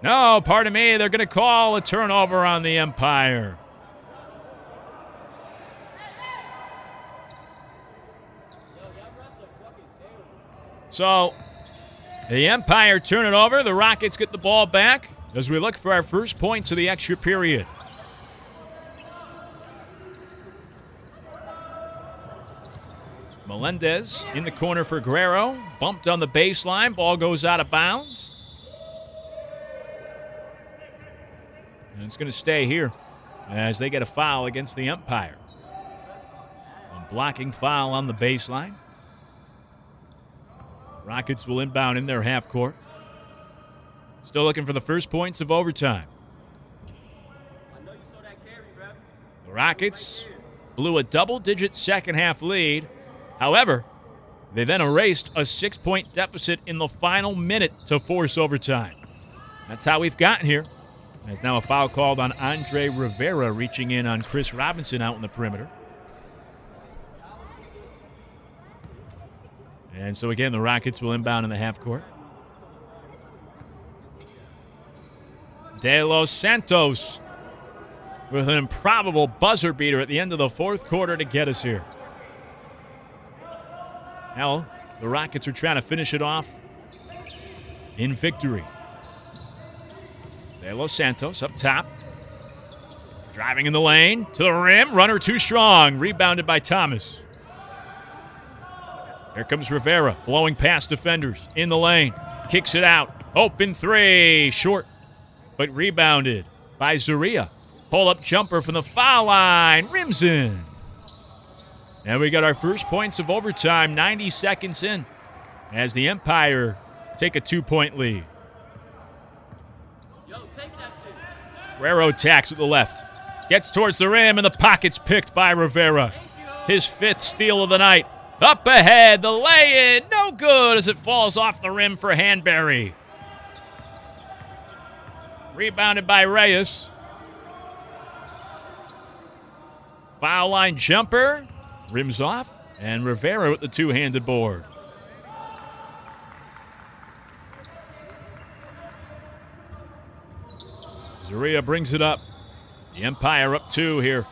No, pardon me. They're going to call a turnover on the Empire. So the Empire turn it over. The Rockets get the ball back as we look for our first points of the extra period. Melendez in the corner for Guerrero. Bumped on the baseline. Ball goes out of bounds. And it's going to stay here as they get a foul against the Empire. A blocking foul on the baseline. Rockets will inbound in their half court. Still looking for the first points of overtime. The Rockets blew a double-digit second-half lead. However, they then erased a 6-point deficit in the final minute to force overtime. That's how we've gotten here. There's now a foul called on Andre Rivera, reaching in on Chris Robinson out in the perimeter. And so again, the Rockets will inbound in the half court. De Los Santos with an improbable buzzer beater at the end of the fourth quarter to get us here. Now, the Rockets are trying to finish it off in victory. De Los Santos up top. Driving in the lane to the rim. Runner too strong. Rebounded by Thomas. Here comes Rivera, blowing past defenders in the lane. Kicks it out. Open three. Short, but rebounded by Zaria. Pull-up jumper from the foul line. Rims in. And we got our first points of overtime, 90 seconds in, as the Empire take a 2-point lead. Guerrero attacks with the left. Gets towards the rim, and the pocket's picked by Rivera. His 5th steal of the night. Up ahead, the lay-in, no good as it falls off the rim for Hanbury. Rebounded by Reyes. Foul line jumper, rims off, and Rivera with the two-handed board. Zaria brings it up. The Empire up 2 here.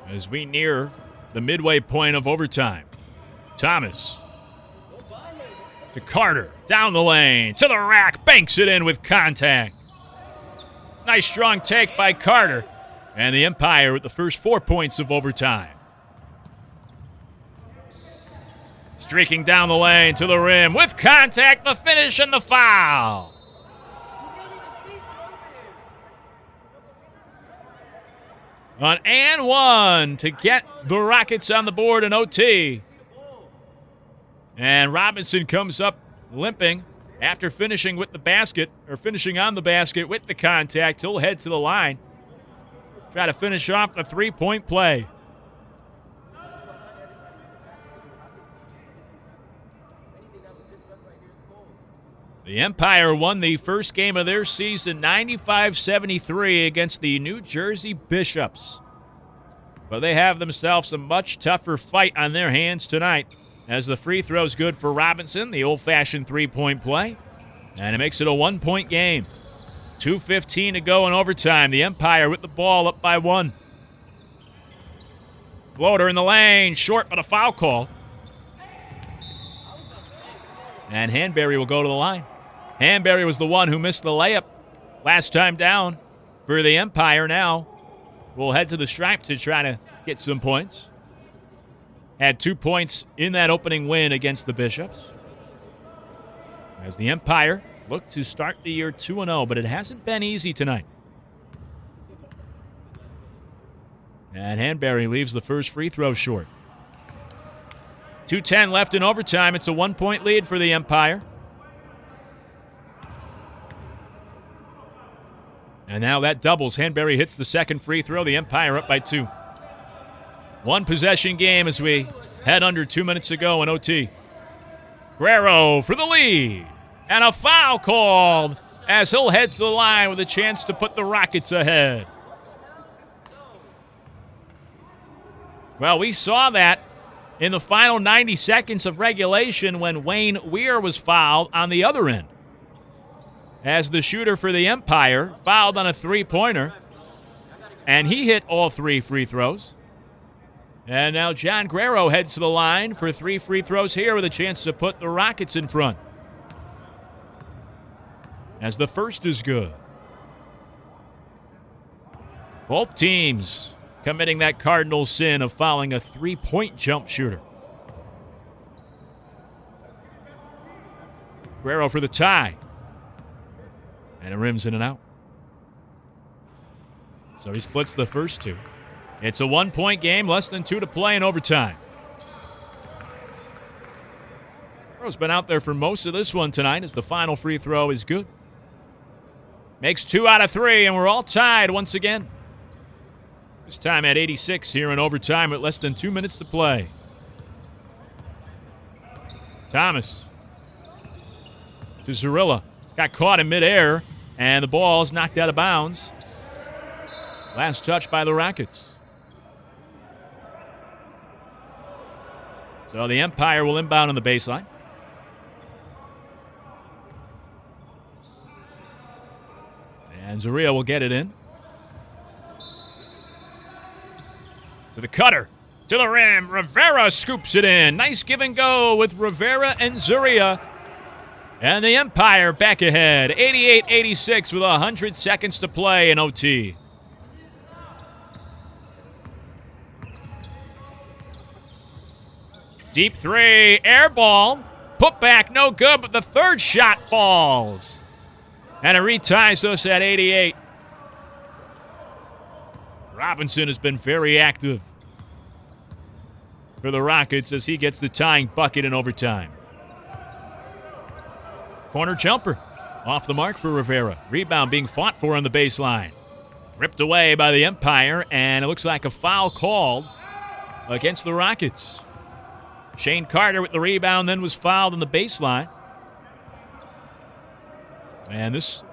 As we near the midway point of overtime. Thomas to Carter, down the lane, to the rack, banks it in with contact. Nice strong take by Carter. And the Empire with the first 4 points of overtime. Streaking down the lane to the rim with contact, the finish, and the foul. On and one to get the Rockets on the board in OT. And Robinson comes up limping after finishing with the basket, or finishing on the basket with the contact. He'll head to the line. Try to finish off the 3-point play. The Empire won the first game of their season 95-73 against the New Jersey Bishops. But they have themselves a much tougher fight on their hands tonight, as the free throw's good for Robinson, the old-fashioned 3-point play, and it makes it a 1-point game. 2:15 to go in overtime. The Empire with the ball up by 1. Floater in the lane, short but a foul call. And Hanbury will go to the line. Hanbury was the one who missed the layup last time down for the Empire. Now we'll head to the stripe to try to get some points. Had 2 points in that opening win against the Bishops. As the Empire look to start the year 2-0, but it hasn't been easy tonight. And Hanbury leaves the first free throw short. 2:10 left in overtime. It's a 1-point lead for the Empire. And now that doubles. Hanbury hits the second free throw. The Empire up by 2. 1-possession game as we head under 2 minutes to go in OT. Guerrero for the lead. And a foul called as he'll head to the line with a chance to put the Rockets ahead. Well, we saw that in the final 90 seconds of regulation when Wayne Weir was fouled on the other end, as the shooter for the Empire fouled on a 3-pointer, and he hit all 3 free throws. And now John Guerrero heads to the line for 3 free throws here with a chance to put the Rockets in front, as the first is good. Both teams committing that cardinal sin of fouling a 3-point jump shooter. Guerrero for the tie. And it rims in and out. So he splits the first 2. It's a 1-point game, less than 2 to play in overtime. Guerrero's been out there for most of this one tonight, as the final free throw is good. Makes 2 out of 3, and we're all tied once again. This time at 86 here in overtime with less than 2 minutes to play. Thomas to Zarilla. Got caught in midair, and the ball's knocked out of bounds. Last touch by the Rockets. So the Empire will inbound on the baseline. And Zaria will get it in. To the cutter. To the rim, Rivera scoops it in. Nice give and go with Rivera and Zuria. And the Empire back ahead, 88-86 with 100 seconds to play in OT. Deep three, air ball. Put back, no good, but the third shot falls. And it reties us at 88. Robinson has been very active for the Rockets as he gets the tying bucket in overtime. Corner jumper off the mark for Rivera. Rebound being fought for on the baseline. Ripped away by the Empire, and it looks like a foul called against the Rockets. Shane Carter with the rebound, then was fouled on the baseline. And this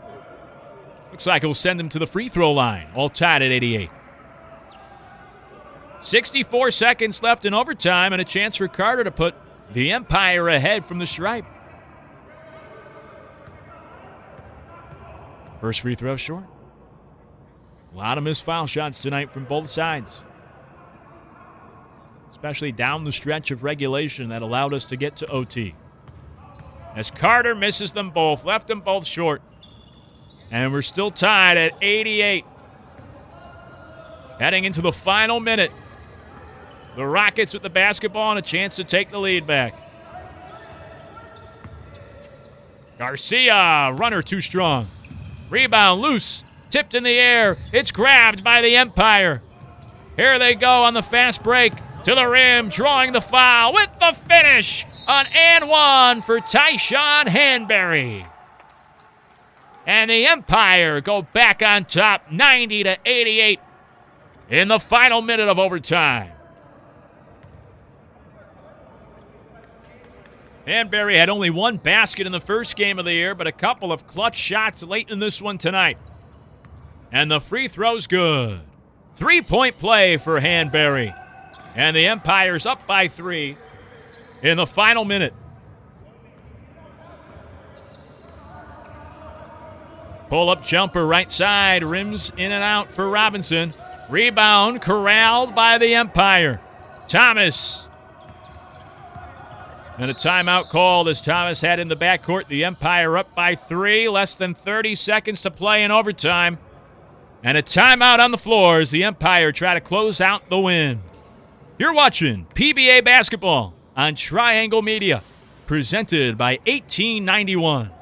looks like it will send him to the free throw line, all tied at 88. 64 seconds left in overtime and a chance for Carter to put the Empire ahead from the stripe. First free throw short. A lot of missed foul shots tonight from both sides, especially down the stretch of regulation that allowed us to get to OT. As Carter misses them both, left them both short. And we're still tied at 88. Heading into the final minute. The Rockets with the basketball and a chance to take the lead back. Garcia, runner too strong. Rebound loose, tipped in the air. It's grabbed by the Empire. Here they go on the fast break. To the rim, drawing the foul with the finish. An and one for Tyshawn Hanbury. And the Empire go back on top, 90-88 in the final minute of overtime. Hanbury had only one basket in the first game of the year, but a couple of clutch shots late in this one tonight. And the free throw's good. 3-point play for Hanbury. And the Empire's up by 3 in the final minute. Pull-up jumper right side, rims in and out for Robinson. Rebound corralled by the Empire. Thomas. And a timeout called as Thomas had in the backcourt. The Empire up by 3, less than 30 seconds to play in overtime. And a timeout on the floor as the Empire try to close out the win. You're watching PBA Basketball on Triangle Media, presented by 1891.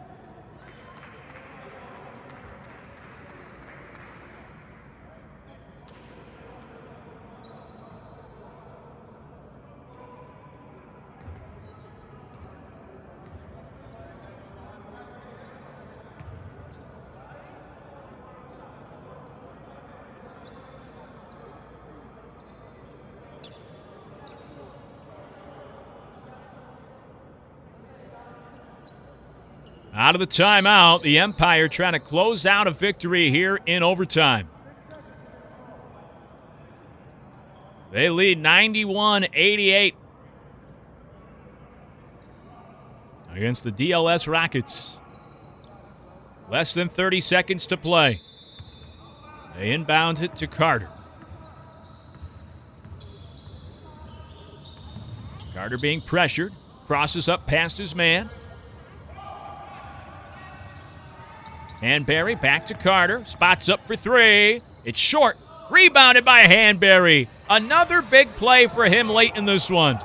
Out of the timeout, the Empire trying to close out a victory here in overtime. They lead 91-88 against the DLS Rockets. Less than 30 seconds to play. They inbound it to Carter. Carter being pressured, crosses up past his man. Hanbury back to Carter. Spots up for 3. It's short. Rebounded by Hanbury. Another big play for him late in this one.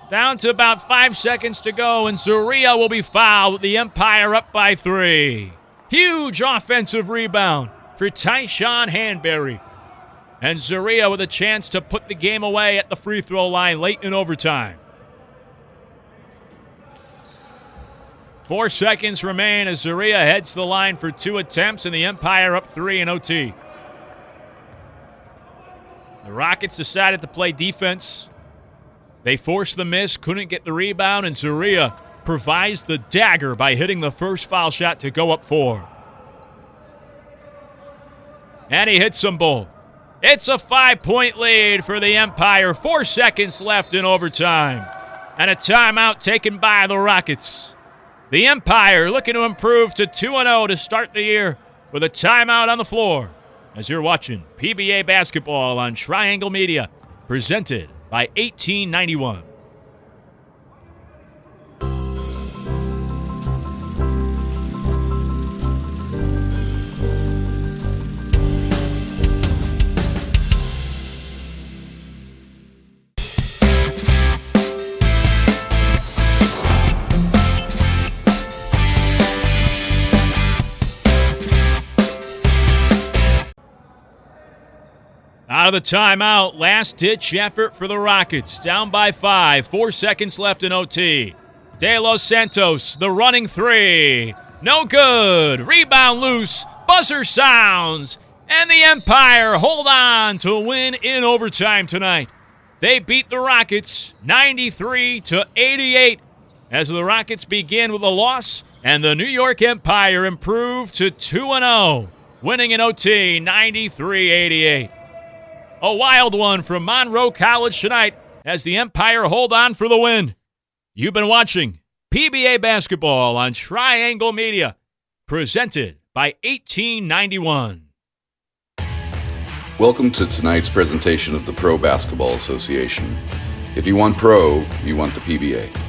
Down to about 5 seconds to go, and Zuria will be fouled with the Empire up by 3. Huge offensive rebound for Tyshawn Hanbury. And Zuria with a chance to put the game away at the free throw line late in overtime. 4 seconds remain as Zuria heads to the line for 2 attempts, and the Empire up 3 in OT. The Rockets decided to play defense. They forced the miss, couldn't get the rebound, and Zuria provides the dagger by hitting the first foul shot to go up 4. And he hits them both. It's a 5-point lead for the Empire. 4 seconds left in overtime. And a timeout taken by the Rockets. The Empire looking to improve to 2-0 to start the year with a timeout on the floor. as you're watching PBA basketball on Triangle Media, presented by 1891. Out of the timeout, last-ditch effort for the Rockets. Down by 5, 4 seconds left in OT. De Los Santos, the running three. No good. Rebound loose. Buzzer sounds. And the Empire hold on to win in overtime tonight. They beat the Rockets 93-88 as the Rockets begin with a loss, and the New York Empire improve to 2-0, winning in OT 93-88. A wild one from Monroe College tonight as the Empire hold on for the win. You've been watching PBA basketball on Triangle Media, presented by 1891. Welcome to tonight's presentation of the Pro Basketball Association. If you want pro, you want the PBA.